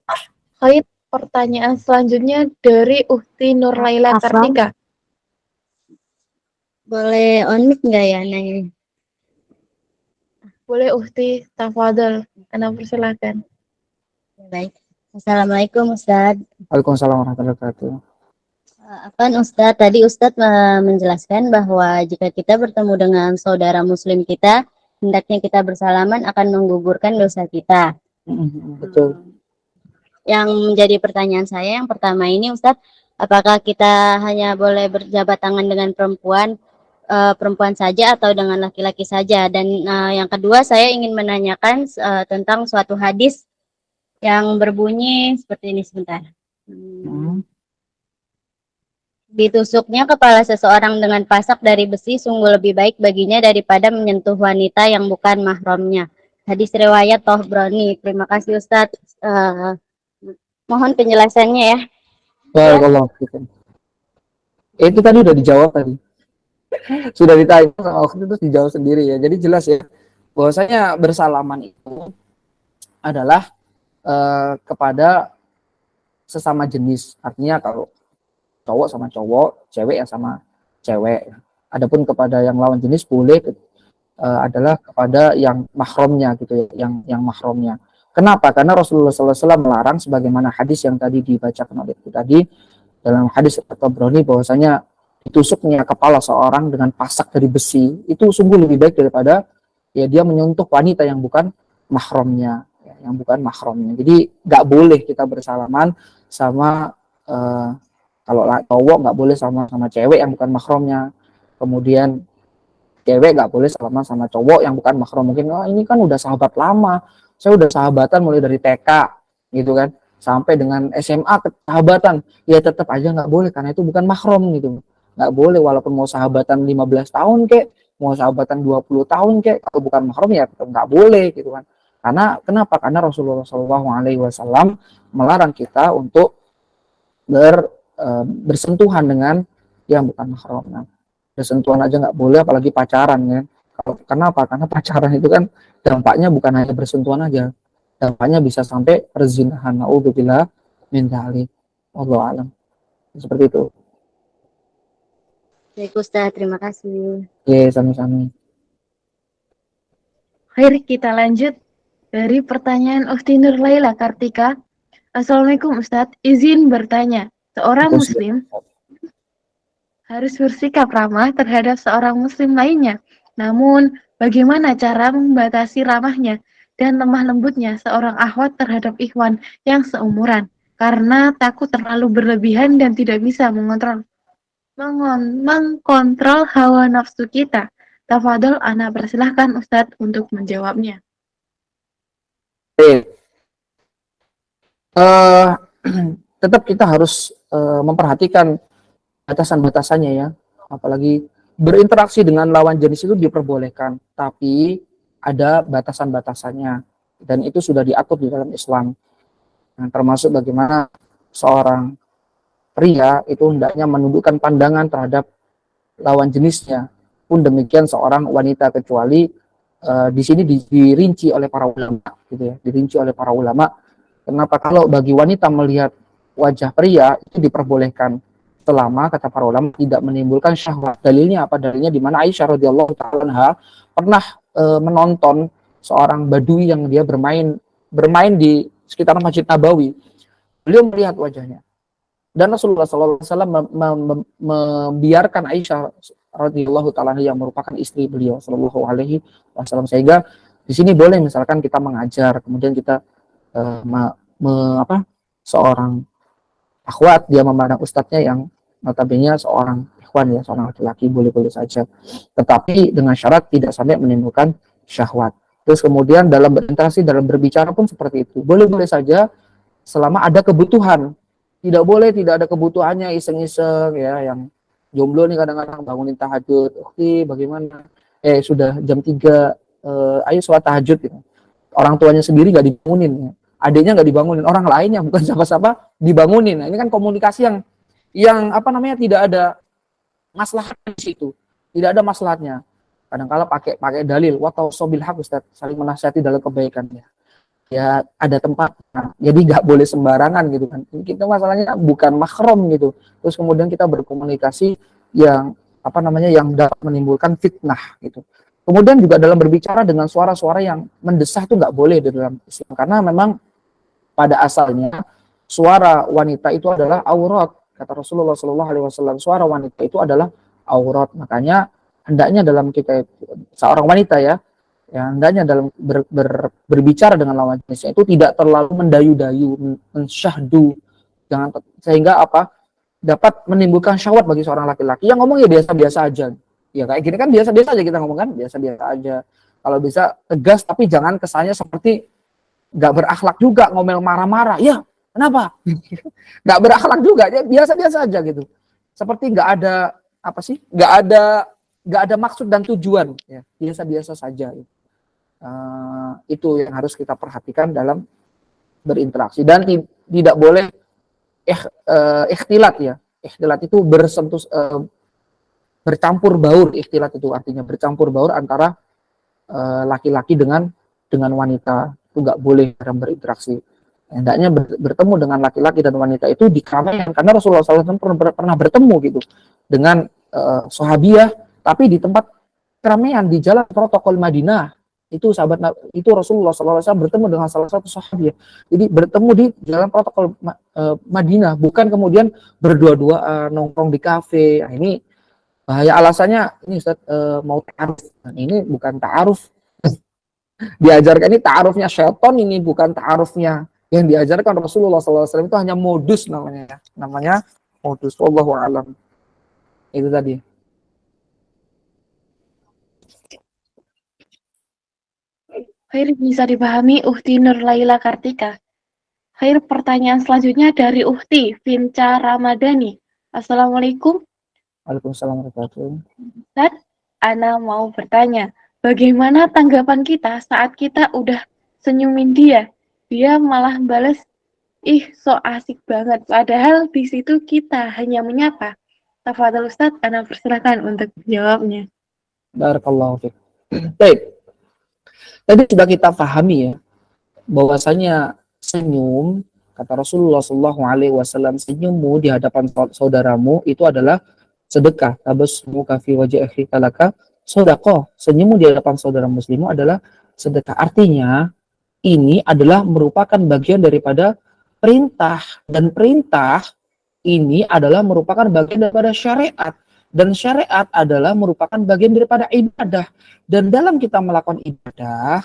Kait pertanyaan selanjutnya dari Uhti Nurlaila Kartika. Boleh on mic nggak ya nanya? Boleh Uhti, tafadhol. Anda persilakan. Baik. Assalamualaikum Ustadz. Waalaikumsalam warahmatullahi wabarakatuh. Ustadz, tadi Ustadz menjelaskan bahwa jika kita bertemu dengan saudara muslim kita, hendaknya kita bersalaman akan menggugurkan dosa kita. Betul. Yang menjadi pertanyaan saya yang pertama ini Ustadz, apakah kita hanya boleh berjabat tangan dengan perempuan saja atau dengan laki-laki saja? Dan yang kedua saya ingin menanyakan tentang suatu hadis yang berbunyi seperti ini sebentar. Ditusuknya kepala seseorang dengan pasak dari besi sungguh lebih baik baginya daripada menyentuh wanita yang bukan mahramnya. Hadis riwayat Tabrani. Terima kasih Ustadz. Mohon penjelasannya ya. Waalaikumsalam. Itu tadi udah dijawab tadi. Sudah ditanya sama waktu itu dijawab sendiri ya. Jadi jelas ya bahwasanya bersalaman itu adalah kepada sesama jenis. Artinya kalau cowok sama cowok, cewek ya sama cewek. Adapun kepada yang lawan jenis boleh adalah kepada yang mahramnya gitu ya, yang mahramnya. Kenapa? Karena Rasulullah SAW melarang sebagaimana hadis yang tadi dibacakan oleh itu tadi dalam hadis At-Tabrani bahwasanya ditusuknya kepala seorang dengan pasak dari besi itu sungguh lebih baik daripada ya dia menyentuh wanita yang bukan mahramnya, Jadi nggak boleh kita bersalaman sama kalau cowok nggak boleh sama cewek yang bukan mahramnya. Kemudian cewek nggak boleh sama cowok yang bukan mahram. Mungkin ini kan udah sahabat lama, saya udah sahabatan mulai dari TK gitu kan sampai dengan SMA sahabatan, ya tetap aja nggak boleh karena itu bukan mahram gitu. Nggak boleh walaupun mau sahabatan 15 tahun kek, mau sahabatan 20 tahun kek, kalau bukan mahram ya tetap nggak boleh gitu kan. Karena kenapa? Karena Rasulullah SAW melarang kita untuk bersentuhan dengan yang bukan mahram. Bersentuhan aja nggak boleh, apalagi pacaran ya. Karena apa? Karena pacaran itu kan dampaknya bukan hanya bersentuhan aja, dampaknya bisa sampai perzinahan. Naudzubillah min dzalik. Wallahu alam. Seperti itu. Baik Ustaz, terima kasih. Oke, sami-sami. Kita lanjut dari pertanyaan Ukti Nur Laila Kartika. Assalamualaikum Ustadz, izin bertanya. Seorang muslim harus bersikap ramah terhadap seorang muslim lainnya. Namun, bagaimana cara membatasi ramahnya dan lemah lembutnya seorang akhwat terhadap ikhwan yang seumuran? Karena takut terlalu berlebihan dan tidak bisa mengkontrol hawa nafsu kita. Tafadhol, ana persilahkan Ustadz untuk menjawabnya. Tetap kita harus memperhatikan batasan-batasannya ya. Apalagi berinteraksi dengan lawan jenis itu diperbolehkan, tapi ada batasan-batasannya dan itu sudah diatur di dalam Islam. Nah, termasuk bagaimana seorang pria itu hendaknya menundukkan pandangan terhadap lawan jenisnya. Pun demikian seorang wanita, kecuali di sini dirinci oleh para ulama, gitu ya. Dirinci oleh para ulama. Kenapa? Kalau bagi wanita melihat wajah pria itu diperbolehkan selama kata para ulama tidak menimbulkan syahwat. Dalilnya apa? Dalilnya di mana Aisyah radhiyallahu taala pernah menonton seorang badui yang dia bermain di sekitar Masjid Nabawi. Beliau melihat wajahnya. Dan Rasulullah SAW membiarkan Aisyah radhiyallahu taala yang merupakan istri beliau sallallahu alaihi wasallam, sehingga di sini boleh misalkan kita mengajar, kemudian kita seorang akhwat dia memandang ustadznya yang notabene seorang ikhwan ya, seorang laki-laki, boleh-boleh saja, tetapi dengan syarat tidak sampai menimbulkan syahwat. Terus kemudian dalam berinteraksi, dalam berbicara pun seperti itu, boleh-boleh saja selama ada kebutuhan. Tidak boleh tidak ada kebutuhannya iseng-iseng ya, yang jomblo nih kadang-kadang bangunin tahajud, oke bagaimana, sudah jam 3, ayo sholat tahajud gitu. Orang tuanya sendiri nggak dibangunin ya. Adiknya nggak dibangunin, orang lainnya bukan siapa-siapa dibangunin. Nah, ini kan komunikasi yang tidak ada maslahatnya di situ, tidak ada maslahatnya. Kadang-kala pakai dalil wa tawassabil haq, Ustaz, saling menasihati dalam kebaikan ya ada tempat. Nah, jadi nggak boleh sembarangan gitu kan. Kita masalahnya bukan mahram gitu. Terus kemudian kita berkomunikasi yang yang dapat menimbulkan fitnah gitu. Kemudian juga dalam berbicara dengan suara-suara yang mendesah itu nggak boleh di dalam Islam, karena memang pada asalnya suara wanita itu adalah aurat. Kata Rasulullah SAW, suara wanita itu adalah aurat. Makanya hendaknya dalam kita seorang wanita ya hendaknya dalam berbicara dengan lawan jenisnya itu tidak terlalu mendayu-dayu, mensyahdu, jangan sehingga dapat menimbulkan syahwat bagi seorang laki-laki yang ngomong ya biasa-biasa aja. Ya kayak gini kan biasa-biasa aja kita ngomong kan, biasa-biasa aja. Kalau bisa tegas, tapi jangan kesannya seperti nggak berakhlak juga, ngomel marah-marah. Ya, kenapa? Nggak berakhlak juga, ya biasa-biasa aja gitu. Seperti nggak ada nggak ada maksud dan tujuan, ya biasa-biasa saja. Itu yang harus kita perhatikan dalam berinteraksi, dan tidak boleh ikhtilat ya. Ikhtilat itu bercampur baur. Ikhtilat itu artinya bercampur baur antara laki-laki dengan wanita, itu nggak boleh dalam berinteraksi. Hendaknya bertemu dengan laki-laki dan wanita itu di keramaian, karena Rasulullah SAW pernah bertemu gitu dengan sahabiah, tapi di tempat keramaian di jalan protokol Madinah. Itu Rasulullah SAW bertemu dengan salah satu sahabiah. Jadi bertemu di jalan protokol Madinah, bukan kemudian berdua-duaan nongkrong di kafe. Nah, ini bahaya. Alasannya ini Ustaz, mau ta'aruf. Nah, ini bukan ta'aruf. Diajarkan ini ta'arufnya syaitan, ini bukan ta'arufnya yang diajarkan Rasulullah SAW. Itu hanya modus namanya modus. Wallahu a'lam. Itu tadi. Bisa dipahami Uhti Nur Laila Kartika. Pertanyaan selanjutnya dari Uhti Vinca Ramadhani. Assalamualaikum. Waalaikumsalam warahmatullahi wabarakatuh. Ustaz, Ana mau bertanya, bagaimana tanggapan kita saat kita udah senyumin dia malah bales, ih so asik banget, padahal di situ kita hanya menyapa. Tafadhol Ustaz, Ana persilakan untuk menjawabnya. Barakallahu fiik. Baik, tadi sudah kita pahami ya, bahwasanya senyum, kata Rasulullah SAW, senyummu di hadapan saudaramu itu adalah sedekah. Tabassumu fi wajhi akhika laka sedekah. Senyummu di hadapan saudara muslimu adalah sedekah. Artinya ini adalah merupakan bagian daripada perintah, dan perintah ini adalah merupakan bagian daripada syariat, dan syariat adalah merupakan bagian daripada ibadah. Dan dalam kita melakukan ibadah,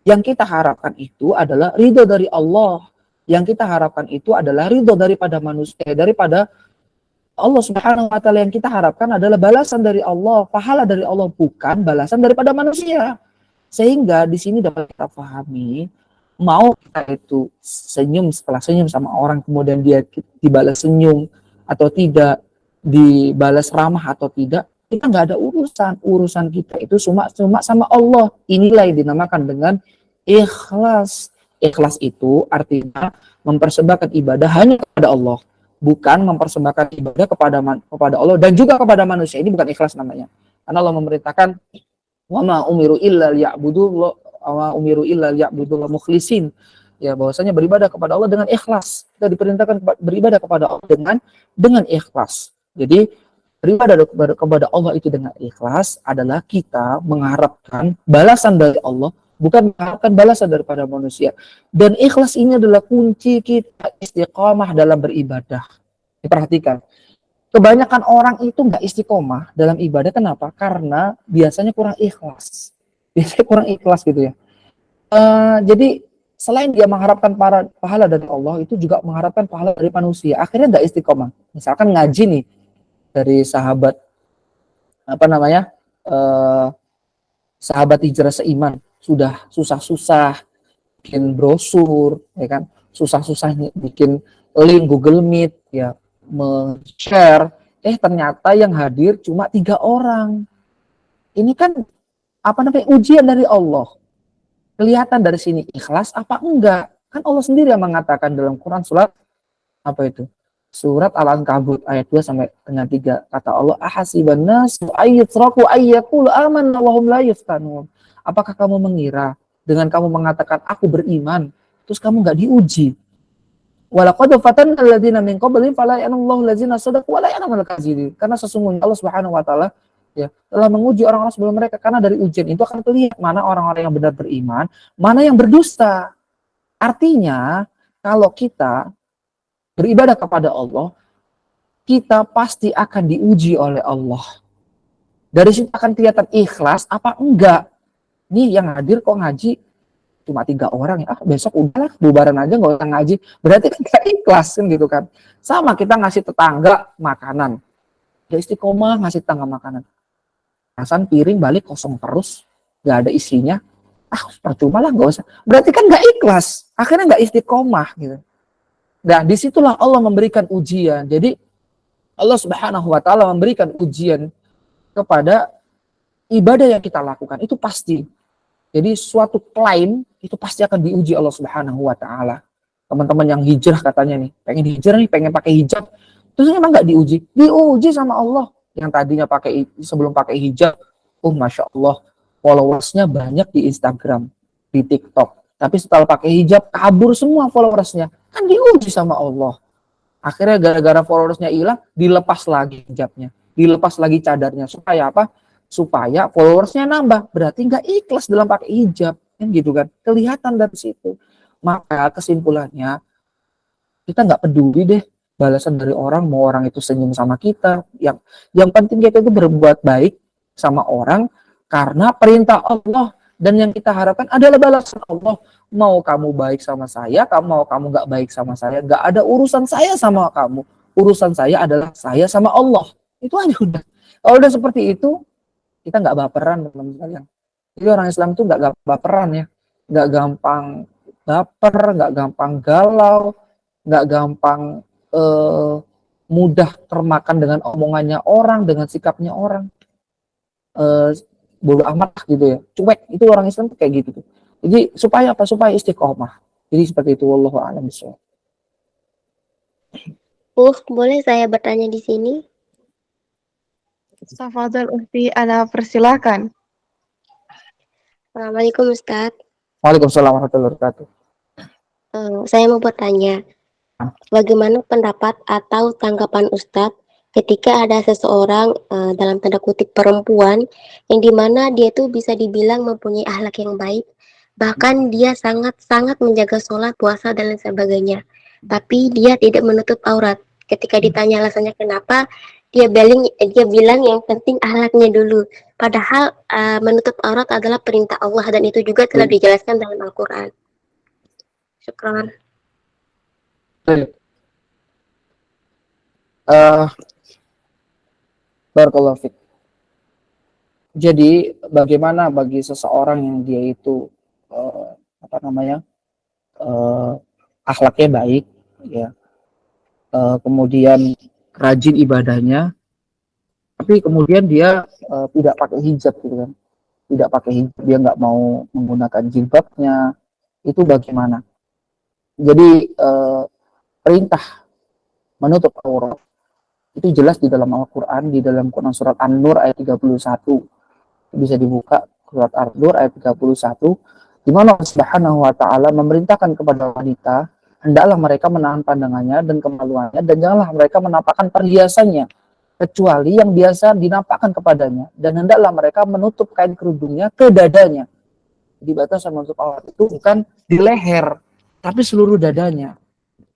yang kita harapkan itu adalah ridho dari Allah. Yang kita harapkan itu adalah ridho daripada manusia, daripada Allah Subhanahu wa taala. Yang kita harapkan adalah balasan dari Allah, pahala dari Allah, bukan balasan daripada manusia. Sehingga di sini dapat kita pahami, mau kita itu senyum, setelah senyum sama orang kemudian dia dibalas senyum atau tidak, dibalas ramah atau tidak, kita nggak ada urusan kita itu cuma sama Allah. Inilah yang dinamakan dengan ikhlas. Ikhlas itu artinya mempersembahkan ibadah hanya kepada Allah, bukan mempersembahkan ibadah kepada Allah dan juga kepada manusia. Ini bukan ikhlas namanya. Karena Allah memerintahkan wa ma umiru illa liya'budullah mukhlisin. Ya, bahwasanya beribadah kepada Allah dengan ikhlas. Kita diperintahkan beribadah kepada Allah dengan ikhlas. Jadi beribadah kepada Allah itu dengan ikhlas adalah kita mengharapkan balasan dari Allah, bukan mengharapkan balasan daripada manusia. Dan ikhlas ini adalah kunci kita istiqomah dalam beribadah. Diperhatikan. Kebanyakan orang itu nggak istiqomah dalam ibadah. Kenapa? Karena biasanya kurang ikhlas. Biasanya kurang ikhlas gitu ya. Jadi selain dia mengharapkan pahala dari Allah, itu juga mengharapkan pahala dari manusia. Akhirnya nggak istiqomah. Misalkan ngaji nih dari sahabat sahabat hijrah seiman, sudah susah-susah bikin brosur, ya kan, susah-susah bikin link Google Meet, ya, share, ternyata yang hadir cuma 3 orang. Ini kan ujian dari Allah. Kelihatan dari sini ikhlas apa enggak? Kan Allah sendiri yang mengatakan dalam Quran surat Surat Al-Ankabut ayat 2 sampai dengan 3. Kata Allah, ahasiban nasu ayyatraku ayyaqulu amanna wa hum la yuftanun. Apakah kamu mengira dengan kamu mengatakan aku beriman, terus kamu enggak diuji? Walaqad fatanna alladziina min qablihim fala ya'lamullahu alladziina shadaqu wa la ya'lamul kadzibin. Karena sesungguhnya Allah Subhanahu wa taala telah menguji orang-orang sebelum mereka, karena dari ujian itu akan terlihat mana orang-orang yang benar beriman, mana yang berdusta. Artinya, kalau kita beribadah kepada Allah, kita pasti akan diuji oleh Allah. Dari situ akan kelihatan ikhlas apa enggak. Nih yang hadir kok ngaji cuma 3 orang ya, besok udahlah bubaran aja nggak usah ngaji. Berarti kan gak ikhlas kan gitu kan. Sama kita ngasih tetangga makanan, ya istiqomah ngasih tetangga makanan. Rasan piring balik kosong terus, nggak ada isinya. Percuma lah, nggak usah. Berarti kan nggak ikhlas, akhirnya nggak istiqomah gitu. Nah, disitulah Allah memberikan ujian. Jadi Allah Subhanahu wa taala memberikan ujian kepada ibadah yang kita lakukan, itu pasti. Jadi suatu klaim itu pasti akan diuji Allah Subhanahu wa taala. Teman-teman yang hijrah katanya nih, pengen hijrah nih, pengen pakai hijab. Terus emang nggak diuji? Diuji sama Allah. Yang tadinya sebelum pakai hijab, Masya Allah, followersnya banyak di Instagram, di TikTok. Tapi setelah pakai hijab, kabur semua followersnya. Kan diuji sama Allah. Akhirnya gara-gara followersnya hilang, dilepas lagi hijabnya, dilepas lagi cadarnya. Supaya apa? Supaya followersnya nambah. Berarti nggak ikhlas dalam pakai hijab, kan gitu kan? Kelihatan dari situ. Maka kesimpulannya, kita nggak peduli deh balasan dari orang, mau orang itu senyum sama kita. Yang penting kita itu berbuat baik sama orang karena perintah Allah, dan yang kita harapkan adalah balasan Allah. Mau kamu baik sama saya, mau kamu nggak baik sama saya, nggak ada urusan saya sama kamu. Urusan saya adalah saya sama Allah. Itu aja udah. Kalau udah seperti itu, kita nggak baperan, teman-teman sekalian. Jadi orang Islam itu nggak baperan ya, nggak gampang baper, nggak gampang galau, nggak gampang mudah termakan dengan omongannya orang, dengan sikapnya orang. Bodo amat gitu ya, cuek. Itu orang Islam tuh kayak gitu tuh. Jadi supaya apa? Supaya istiqomah. Jadi seperti itu, wallahu a'lam bishawab. Boleh saya bertanya di sini? Tafadhal Ufti, Ana persilakan. Assalamualaikum Ustadz. Waalaikumsalam warahmatullahi wabarakatuh. Saya mau bertanya, bagaimana pendapat atau tanggapan Ustadz ketika ada seseorang dalam tanda kutip perempuan yang dimana dia tuh bisa dibilang mempunyai akhlak yang baik, bahkan dia sangat-sangat menjaga sholat, puasa dan lain sebagainya, tapi dia tidak menutup aurat. Ketika ditanya alasannya kenapa, dia bilang yang penting akhlaknya dulu. Padahal menutup aurat adalah perintah Allah dan itu juga telah dijelaskan dalam Al-Quran. Syukran. Barakallahu fiik. Jadi bagaimana bagi seseorang yang dia itu akhlaknya baik, ya, kemudian rajin ibadahnya, tapi kemudian dia tidak pakai hijab, gitu kan? Tidak pakai hijab, dia nggak mau menggunakan jilbabnya, itu bagaimana? Jadi perintah menutup aurat itu jelas di dalam Al-Quran, di dalam Quran surat An-Nur ayat 31. Bisa dibuka surat An-Nur ayat 31, di mana Allah Subhanahu wa taala memerintahkan kepada wanita, hendaklah mereka menahan pandangannya dan kemaluannya, dan janganlah mereka menampakkan perhiasannya kecuali yang biasa dinampakkan kepadanya, dan hendaklah mereka menutup kain kerudungnya ke dadanya. Jadi batasan menutup aurat itu bukan di leher, tapi seluruh dadanya.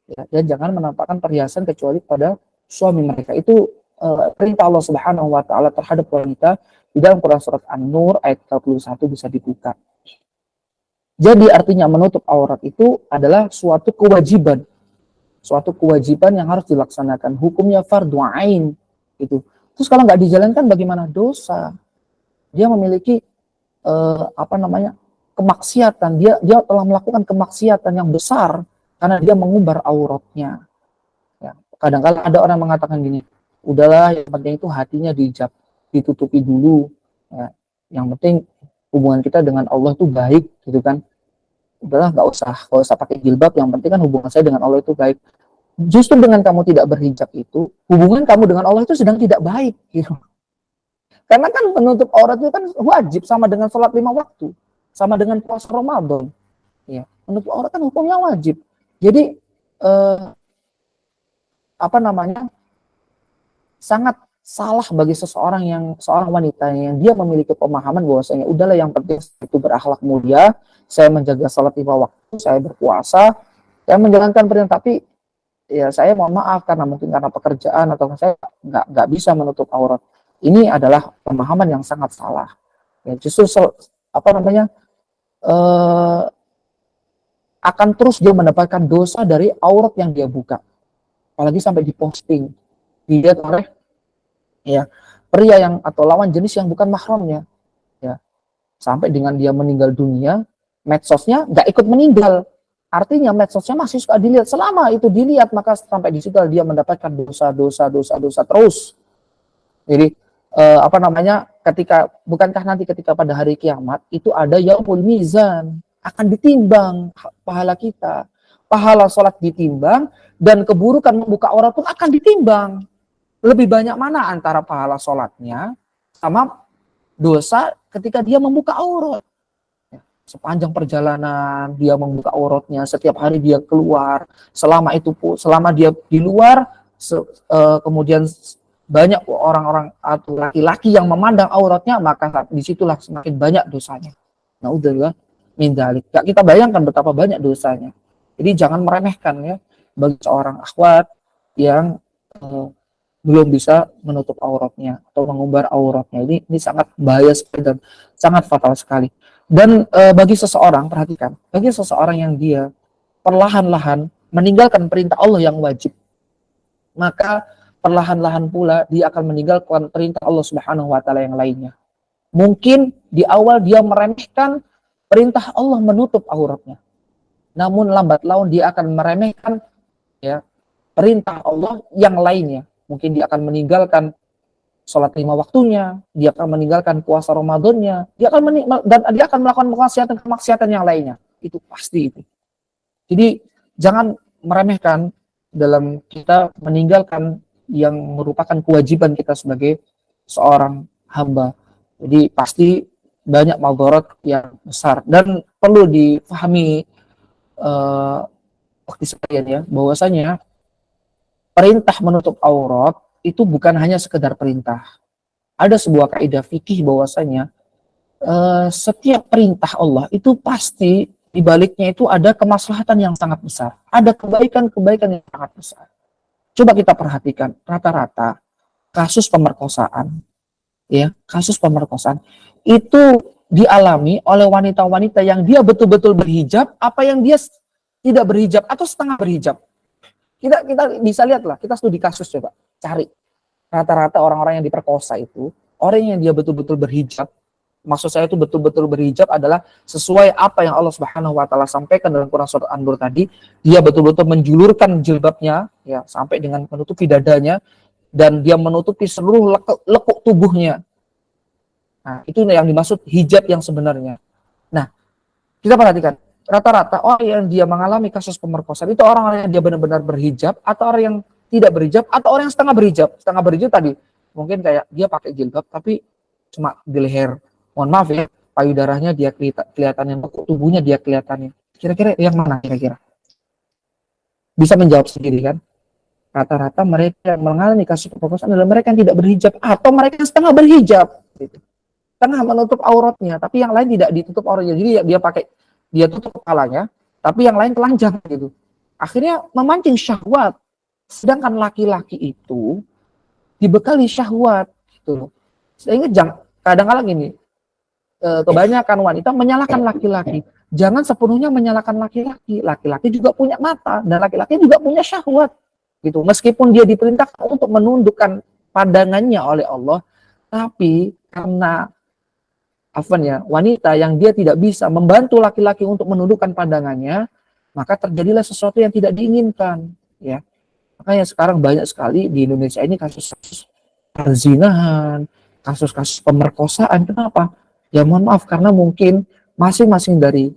Ya, dan jangan menampakkan perhiasan kecuali pada suami mereka. Itu perintah Allah Subhanahu wa taala terhadap wanita di dalam Quran surat An-Nur ayat 31, bisa dibuka. Jadi artinya menutup aurat itu adalah suatu kewajiban. Suatu kewajiban yang harus dilaksanakan. Hukumnya fardhu ain itu. Terus kalau nggak dijalankan bagaimana? Dosa. Dia memiliki kemaksiatan. Dia telah melakukan kemaksiatan yang besar karena dia mengumbar auratnya. Ya, kadang-kadang ada orang mengatakan gini, udahlah yang penting itu hatinya dijab, ditutupi dulu. Ya, yang penting hubungan kita dengan Allah itu baik, gitu kan. Udahlah nggak usah pakai jilbab, yang penting kan hubungan saya dengan Allah itu baik. Justru dengan kamu tidak berhijab itu, hubungan kamu dengan Allah itu sedang tidak baik, gitu. Karena kan menutup aurat itu kan wajib, sama dengan sholat 5 waktu, sama dengan puasa Ramadan. Ya, menutup aurat kan hukumnya wajib. Jadi sangat salah bagi seorang wanita yang dia memiliki pemahaman bahwasanya udahlah yang penting itu berakhlak mulia, saya menjaga salat 5 waktu, saya berpuasa, saya menjalankan perintah, tapi ya saya mohon maaf karena mungkin karena pekerjaan atau saya nggak bisa menutup aurat. Ini adalah pemahaman yang sangat salah. Ya, justru akan terus dia mendapatkan dosa dari aurat yang dia buka. Apalagi sampai diposting, dilihat oleh pria yang atau lawan jenis yang bukan mahramnya. Ya. Sampai dengan dia meninggal dunia, medsosnya nggak ikut meninggal. Artinya medsosnya masih suka dilihat. Selama itu dilihat, maka sampai di situ dia mendapatkan dosa terus. Jadi bukankah nanti ketika pada hari kiamat itu ada yaumul mizan, akan ditimbang pahala kita, pahala sholat ditimbang, dan keburukan membuka aurat pun akan ditimbang. Lebih banyak mana antara pahala sholatnya sama dosa ketika dia membuka aurat? Sepanjang perjalanan dia membuka auratnya, setiap hari dia keluar, selama dia di luar, kemudian banyak orang-orang atau laki-laki yang memandang auratnya, maka disitulah semakin banyak dosanya. Naudzubillah min dzalik. Kita bayangkan betapa banyak dosanya. Jadi jangan meremehkan ya bagi seorang akhwat yang belum bisa menutup auratnya atau mengumbar auratnya. Ini sangat bahaya sekali dan sangat fatal sekali. Dan bagi seseorang, perhatikan, bagi seseorang yang dia perlahan-lahan meninggalkan perintah Allah yang wajib, maka perlahan-lahan pula dia akan meninggalkan perintah Allah Subhanahu wa taala yang lainnya. Mungkin di awal dia meremehkan perintah Allah menutup auratnya. Namun lambat laun dia akan meremehkan perintah Allah yang lainnya. Mungkin dia akan meninggalkan sholat 5 waktunya, dia akan meninggalkan puasa Ramadannya, dia akan melakukan kemaksiatan yang lainnya. Itu pasti itu. Jadi jangan meremehkan dalam kita meninggalkan yang merupakan kewajiban kita sebagai seorang hamba. Jadi pasti banyak madarat yang besar. Dan perlu difahami waktu sekalian ya, bahwasanya perintah menutup aurat itu bukan hanya sekedar perintah. Ada sebuah kaidah fikih bahwasanya setiap perintah Allah itu pasti di baliknya itu ada kemaslahatan yang sangat besar, ada kebaikan-kebaikan yang sangat besar. Coba kita perhatikan rata-rata kasus pemerkosaan, ya, kasus pemerkosaan itu dialami oleh wanita-wanita yang dia betul-betul berhijab, apa yang dia tidak berhijab atau setengah berhijab. Kita bisa lihat lah, kita studi kasus, coba cari rata-rata orang-orang yang diperkosa itu orang yang dia betul-betul berhijab. Maksud saya itu betul-betul berhijab adalah sesuai apa yang Allah Subhanahu wa taala sampaikan dalam Quran surat An-Nur tadi. Dia betul-betul menjulurkan jilbabnya ya sampai dengan menutupi dadanya dan dia menutupi seluruh lekuk tubuhnya. Nah, itu yang dimaksud hijab yang sebenarnya. Nah, kita perhatikan rata-rata orang yang dia mengalami kasus pemerkosaan itu orang-orang yang dia benar-benar berhijab atau orang yang tidak berhijab atau orang yang setengah berhijab. Setengah berhijab tadi mungkin kayak dia pakai jilbab tapi cuma di leher. Mohon maaf ya, payudaranya dia kelihatannya, tubuhnya dia kelihatannya. Kira-kira yang mana kira-kira? Bisa menjawab sendiri kan? Rata-rata mereka yang mengalami kasus pemerkosaan adalah mereka yang tidak berhijab atau mereka yang setengah berhijab. Gitu. Setengah menutup auratnya, tapi yang lain tidak ditutup auratnya. Jadi dia tutup kepalanya, tapi yang lain telanjang gitu. Akhirnya memancing syahwat. Sedangkan laki-laki itu dibekali syahwat gitu. Sehingga kadang-kadang gini, kebanyakan wanita menyalahkan laki-laki. Jangan sepenuhnya menyalahkan laki-laki. Laki-laki juga punya mata dan laki-laki juga punya syahwat. Gitu. Meskipun dia diperintahkan untuk menundukkan pandangannya oleh Allah, tapi karena wanita yang dia tidak bisa membantu laki-laki untuk menundukkan pandangannya, maka terjadilah sesuatu yang tidak diinginkan. Ya, makanya sekarang banyak sekali di Indonesia ini kasus-kasus perzinahan, kasus-kasus pemerkosaan. Kenapa? Ya mohon maaf karena mungkin masing-masing dari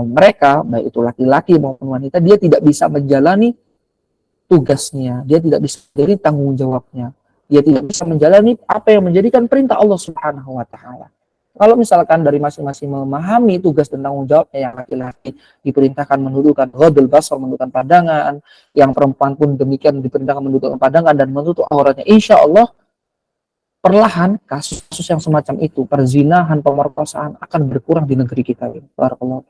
mereka, baik itu laki-laki maupun wanita, dia tidak bisa menjalani tugasnya, dia tidak bisa menjadi tanggung jawabnya, dia tidak bisa menjalani apa yang menjadikan perintah Allah Subhanahu wa taala. Kalau misalkan dari masing-masing memahami tugas dan tanggung jawabnya, yang laki-laki diperintahkan menundukkan ghadul basar, menundukkan pandangan, yang perempuan pun demikian diperintahkan menundukkan pandangan dan menutup auratnya, insya Allah perlahan kasus-kasus yang semacam itu, perzinahan, pemerkosaan akan berkurang di negeri kita. Barakallahu.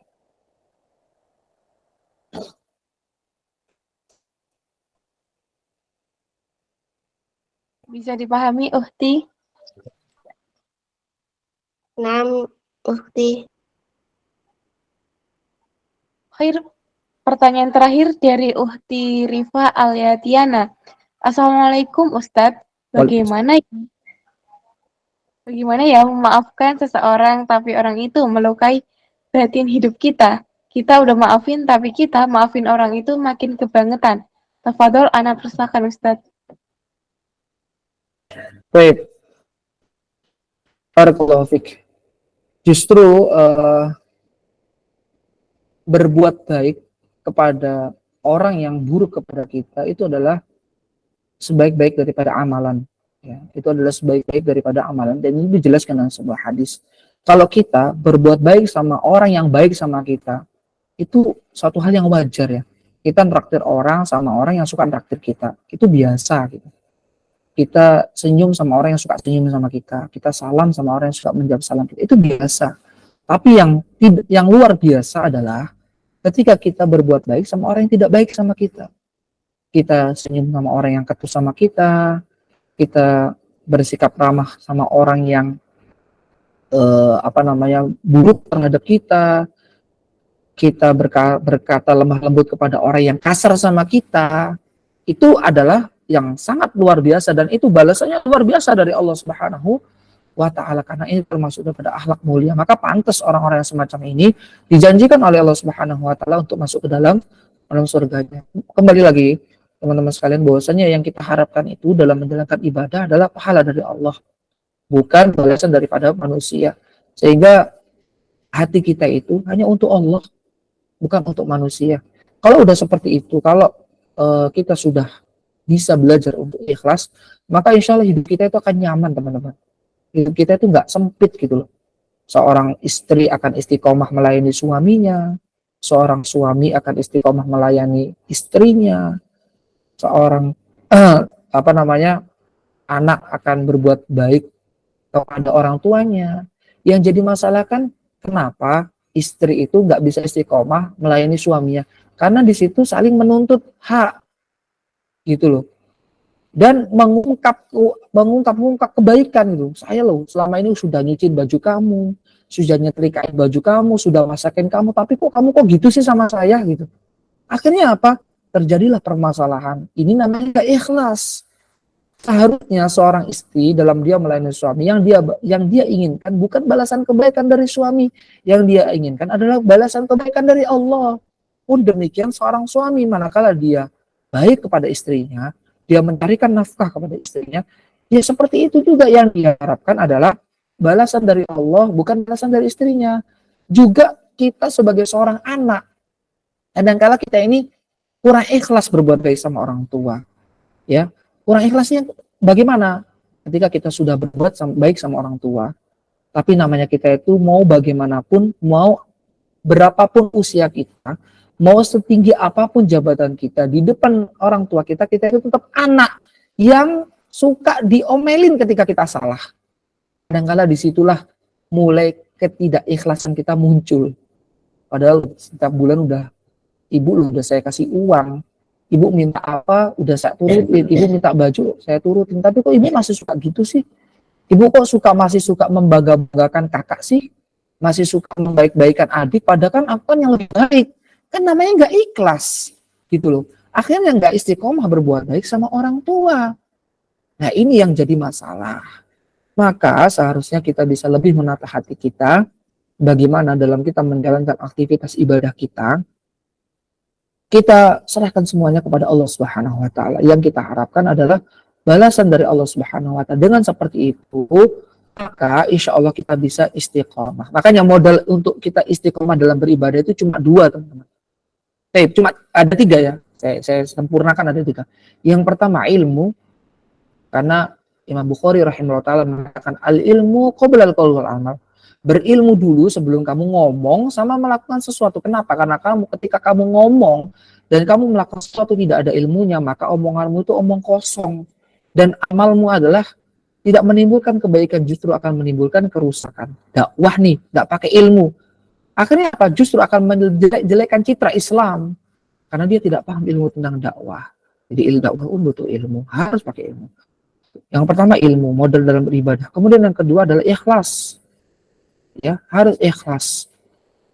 Bisa dipahami, Uhti? Nam, Ukti. Khair. Pertanyaan terakhir dari Uhti Rifa Alyatiana. Assalamualaikum Ustadz. Bagaimana ya memaafkan seseorang tapi orang itu melukai batin hidup kita? Kita udah maafin tapi kita maafin orang itu makin kebangetan. Tafadhol ana persilakan Ustadz. Baik. Barakallahu fiik. Justru berbuat baik kepada orang yang buruk kepada kita itu adalah sebaik-baik daripada amalan. Ya, itu adalah sebaik-baik daripada amalan, dan ini dijelaskan dalam sebuah hadis. Kalau kita berbuat baik sama orang yang baik sama kita, itu suatu hal yang wajar ya. Kita traktir orang sama orang yang suka traktir kita, itu biasa gitu. Kita senyum sama orang yang suka senyum sama kita, kita salam sama orang yang suka menjawab salam kita, itu biasa. Tapi yang luar biasa adalah ketika kita berbuat baik sama orang yang tidak baik sama kita. Kita senyum sama orang yang ketus sama kita bersikap ramah sama orang yang buruk terhadap kita berkata lemah lembut kepada orang yang kasar sama kita, itu adalah yang sangat luar biasa, dan itu balasannya luar biasa dari Allah Subhanahu wa taala, karena ini termasuk daripada akhlak mulia. Maka pantas orang-orang yang semacam ini dijanjikan oleh Allah Subhanahu wa taala untuk masuk ke dalam surganya. Kembali lagi teman-teman sekalian, bahwasanya yang kita harapkan itu dalam menjalankan ibadah adalah pahala dari Allah, bukan balasan daripada manusia. Sehingga hati kita itu hanya untuk Allah, bukan untuk manusia. Kalau udah seperti itu, kalau kita sudah bisa belajar untuk ikhlas, maka insya Allah hidup kita itu akan nyaman, teman-teman. hidup kita itu nggak sempit gitu loh. Seorang istri akan istiqomah melayani suaminya, seorang suami akan istiqomah melayani istrinya, seorang apa namanya anak akan berbuat baik kepada orang tuanya. Yang jadi masalah kan kenapa istri itu nggak bisa istiqomah melayani suaminya? Karena di situ saling menuntut hak gitu loh. Dan mengungkap kebaikan gitu. Saya loh selama ini sudah nyicin baju kamu, sudah nyetrikain baju kamu, sudah masakin kamu, tapi kok kamu kok gitu sih sama saya gitu. Akhirnya apa? Terjadilah permasalahan. Ini namanya gak ikhlas. Seharusnya seorang istri dalam dia melayani suami yang dia inginkan bukan balasan kebaikan dari suami, yang dia inginkan adalah balasan kebaikan dari Allah. Pun demikian seorang suami manakala dia baik kepada istrinya, dia mencarikan nafkah kepada istrinya, ya seperti itu juga yang diharapkan adalah balasan dari Allah, bukan balasan dari istrinya. Juga kita sebagai seorang anak, kadangkala kita ini kurang ikhlas berbuat baik sama orang tua, ya. Kurang ikhlasnya bagaimana? Ketika kita sudah berbuat baik sama orang tua, tapi namanya kita itu mau bagaimanapun, mau berapapun usia kita, mau setinggi apapun jabatan kita, di depan orang tua kita, kita itu tetap anak yang suka diomelin ketika kita salah. Kadang-kala disitulah mulai ketidakikhlasan kita muncul. Padahal setiap bulan ibu udah saya kasih uang, ibu minta apa, udah saya turutin, ibu minta baju, saya turutin. Tapi kok ibu masih suka gitu sih? Ibu kok masih suka membangga-banggakan kakak sih? Masih suka membaik-baikan adik, padahal kan aku kan yang lebih baik. Kan namanya nggak ikhlas, gitu loh. Akhirnya nggak istiqomah berbuat baik sama orang tua. Nah ini yang jadi masalah. Maka seharusnya kita bisa lebih menata hati kita, bagaimana dalam kita menjalankan aktivitas ibadah kita serahkan semuanya kepada Allah Subhanahu wa taala. Yang kita harapkan adalah balasan dari Allah Subhanahu wa taala. Dengan seperti itu, maka insya Allah kita bisa istiqomah. Makanya modal untuk kita istiqomah dalam beribadah itu cuma 2, teman-teman. Cuma ada 3 ya. Saya sempurnakan ada 3. Yang pertama ilmu, karena Imam Bukhari rahimahullah taala mengatakan al-ilmu qabla al-qaul wal amal. Berilmu dulu sebelum kamu ngomong sama melakukan sesuatu. Kenapa? Karena ketika kamu ngomong dan kamu melakukan sesuatu tidak ada ilmunya, maka omonganmu itu omong kosong. Dan amalmu adalah tidak menimbulkan kebaikan, justru akan menimbulkan kerusakan. Dakwah nih, nggak pakai ilmu. Akhirnya apa? Justru akan menjelekkan citra Islam. Karena dia tidak paham ilmu tentang dakwah. Jadi dakwah butuh ilmu, harus pakai ilmu. Yang pertama ilmu, modal dalam beribadah. Kemudian yang kedua adalah ikhlas. Ya, harus ikhlas.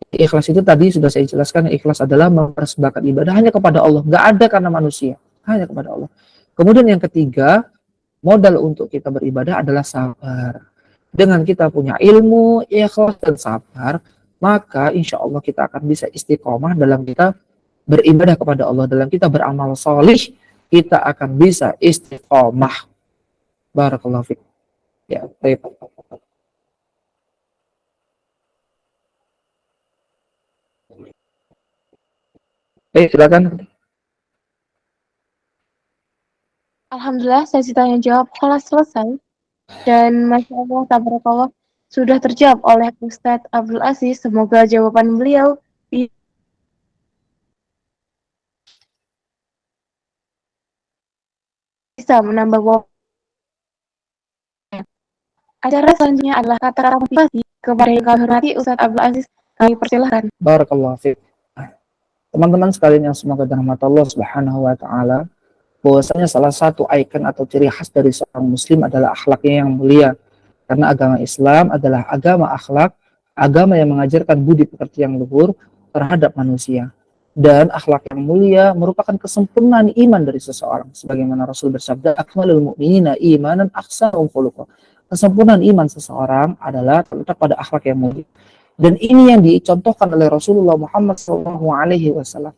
Ikhlas itu tadi sudah saya jelaskan, ikhlas adalah mempersembahkan ibadah hanya kepada Allah, nggak ada karena manusia, hanya kepada Allah. Kemudian yang ketiga, modal untuk kita beribadah adalah sabar. Dengan kita punya ilmu, ikhlas dan sabar, maka insya Allah kita akan bisa istiqomah dalam kita beribadah kepada Allah, dalam kita beramal solih, kita akan bisa istiqomah. Barakallahu fiik. Ya, baik. Silakan. Alhamdulillah sesi tanya jawab telah selesai dan Masya Allah tabarakallah sudah terjawab oleh Ustadz Abdul Aziz. Semoga jawaban beliau bisa menambah wawasan. Acara selanjutnya adalah kata-kata motivasi kepada yang kami hormati Ustadz Abdul Aziz. Kami persilahkan. Barakallahu fiik. Teman-teman sekalian yang semoga dirahmati Allah Subhanahu wa taala, bahwasanya salah satu ikon atau ciri khas dari seorang muslim adalah akhlaknya yang mulia. Karena agama Islam adalah agama akhlak, agama yang mengajarkan budi pekerti yang luhur terhadap manusia. Dan akhlak yang mulia merupakan kesempurnaan iman dari seseorang. Sebagaimana Rasul bersabda, akmalul mu'minina imanan ahsanuhum khuluqan. Kesempurnaan iman seseorang adalah terletak pada akhlak yang mulia. Dan ini yang dicontohkan oleh Rasulullah Muhammad SAW.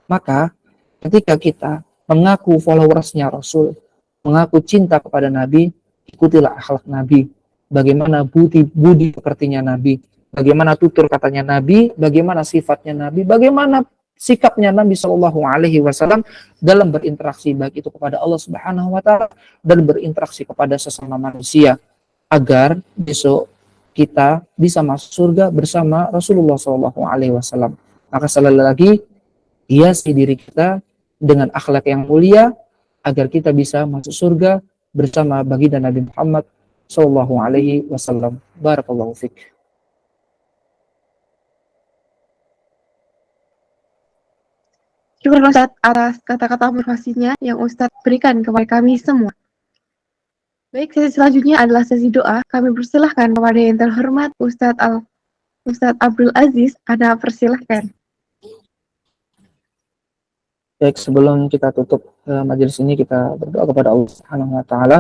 Maka ketika kita mengaku followersnya Rasul, mengaku cinta kepada Nabi, ikutilah akhlak Nabi. Bagaimana budi pekertinya Nabi, bagaimana tutur katanya Nabi, bagaimana sifatnya Nabi, bagaimana sikapnya Nabi SAW dalam berinteraksi baik itu kepada Allah Subhanahu Wa Taala dan berinteraksi kepada sesama manusia. agar besok kita bisa masuk surga bersama Rasulullah SAW. Maka sekali lagi, hiasi diri kita dengan akhlak yang mulia agar kita bisa masuk surga bersama baginda Nabi Muhammad SAW. Barakallahu fiik. Syukur Ustadz atas kata-kata motivasinya yang Ustadz berikan kepada kami semua. Baik, sesi selanjutnya adalah sesi doa. Kami persilahkan kepada yang terhormat Ustadz Abdul Aziz. Anda persilahkan. Baik, sebelum kita tutup majelis ini, kita berdoa kepada Allah Subhanahu wa taala.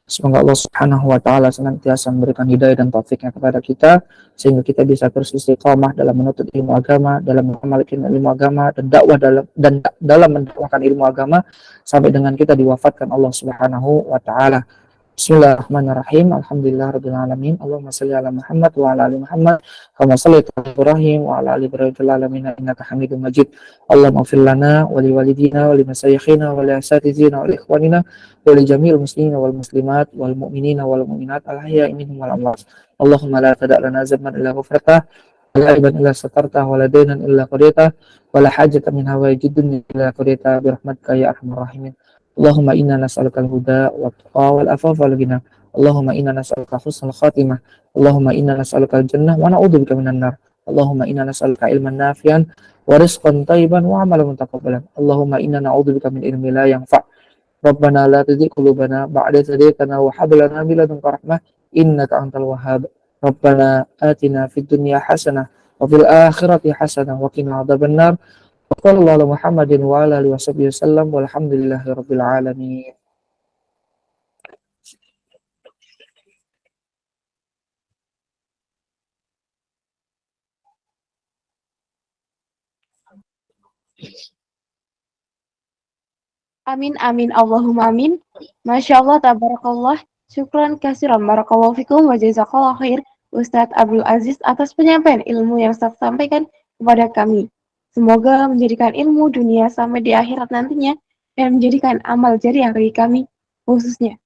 Semoga Allah Subhanahu wa taala senantiasa memberikan hidayah dan taufiknya kepada kita sehingga kita bisa terus istiqamah dalam menuntut ilmu agama, dalam mengamalkan ilmu agama dan dakwah dalam mendakwahkan ilmu agama sampai dengan kita diwafatkan Allah Subhanahu wa taala. Bismillahirrahmanirrahim. Alhamdulillahirabbil alamin. Allahumma shalli ala Muhammad wa ala ali Muhammad kama shallaita ala Ibrahim wa ala ali Ibrahim fil alamin innaka Hamidum Majid. Allahumma ighfir lana wa li walidina wa li masyayikhina wa li asatidina wa li ikhwanina wa li jami'il muslimina wal muslimat wal mu'minina wal mu'minat al ahya'i minhum wal amwat. Allahumma la tada' lana zamban illa ghafartah wa la aiban illa satartah wa la daynan illa qadaytah wa la hajatan min hawaiji dunya illa qadaytah bi rahmatika ya arhamar rahimin. Allahumma inna nas'aluka al-huda wa taqwa wal afafa wal ghina. Allahumma inna nas'aluka husnal khatimah. Allahumma inna nas'aluka al-jannah wa na'udzubika minan nar. Allahumma inna nas'aluka ilman nafi'an wa rizqan thayyiban wa 'amalan mutaqabbalan. Allahumma inna na'udzubika min ilmin la yanfa'. Rabbana la tuzigh qulubana ba'da idh hadaytana wa hab lana min ladunka rahmah innaka antal wahhab. Rabbana atina fid dunya hasanah wa fil akhirati hasanah wa qina adzabannar. Sallallahu Muhammadin wa ala alihi wasallam walhamdulillahi rabbil alamin. Amin, amin, Allahumma amin. Masya Allah, tabarakallah. Syukran kasiran, barakallahu fikum wa jazakallah khair Ustadz Abdul Aziz atas penyampaian ilmu yang Ustadz sampaikan kepada kami. Semoga menjadikan ilmu dunia sampai di akhirat nantinya dan menjadikan amal jariah bagi kami khususnya.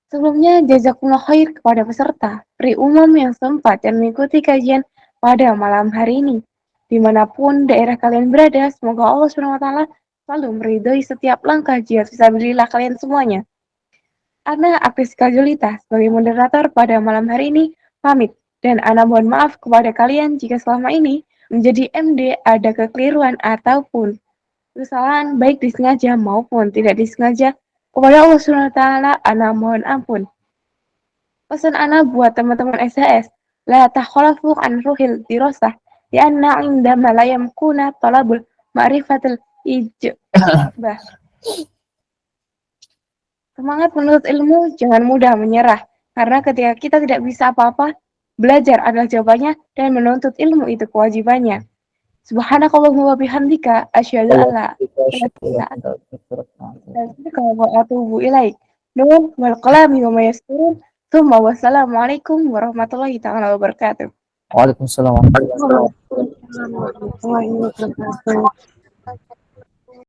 Sebelumnya, jazakumullah khair kepada peserta pri umum yang sempat dan mengikuti kajian pada malam hari ini. Dimanapun daerah kalian berada, semoga Allah SWT selalu meridhoi setiap langkah jihad fisabilillah kalian semuanya. Ana Apriska Julita sebagai moderator pada malam hari ini pamit dan Ana mohon maaf kepada kalian jika selama ini menjadi MD ada kekeliruan ataupun kesalahan baik disengaja maupun tidak disengaja. Kepada Allah SWT, Ana mohon ampun. Pesan Ana buat teman-teman SHS, la takhalafu an ruhil dirasah, lianna indama la yamkuna talabul ma'rifatul ijbah. Semangat menuntut ilmu, jangan mudah menyerah. Karena ketika kita tidak bisa apa-apa, belajar adalah jawabannya dan menuntut ilmu itu kewajibannya. Subhanakallahumma wa bihamdika asyhadu an la ilaha wa atubu ilaik. Nun wal qalami wa ma yasturun. Tsumma wassalamualaikum warahmatullahi taala wabarakatuh. Waalaikumsalam warahmatullahi wabarakatuh. Warahmatullahi wabarakatuh.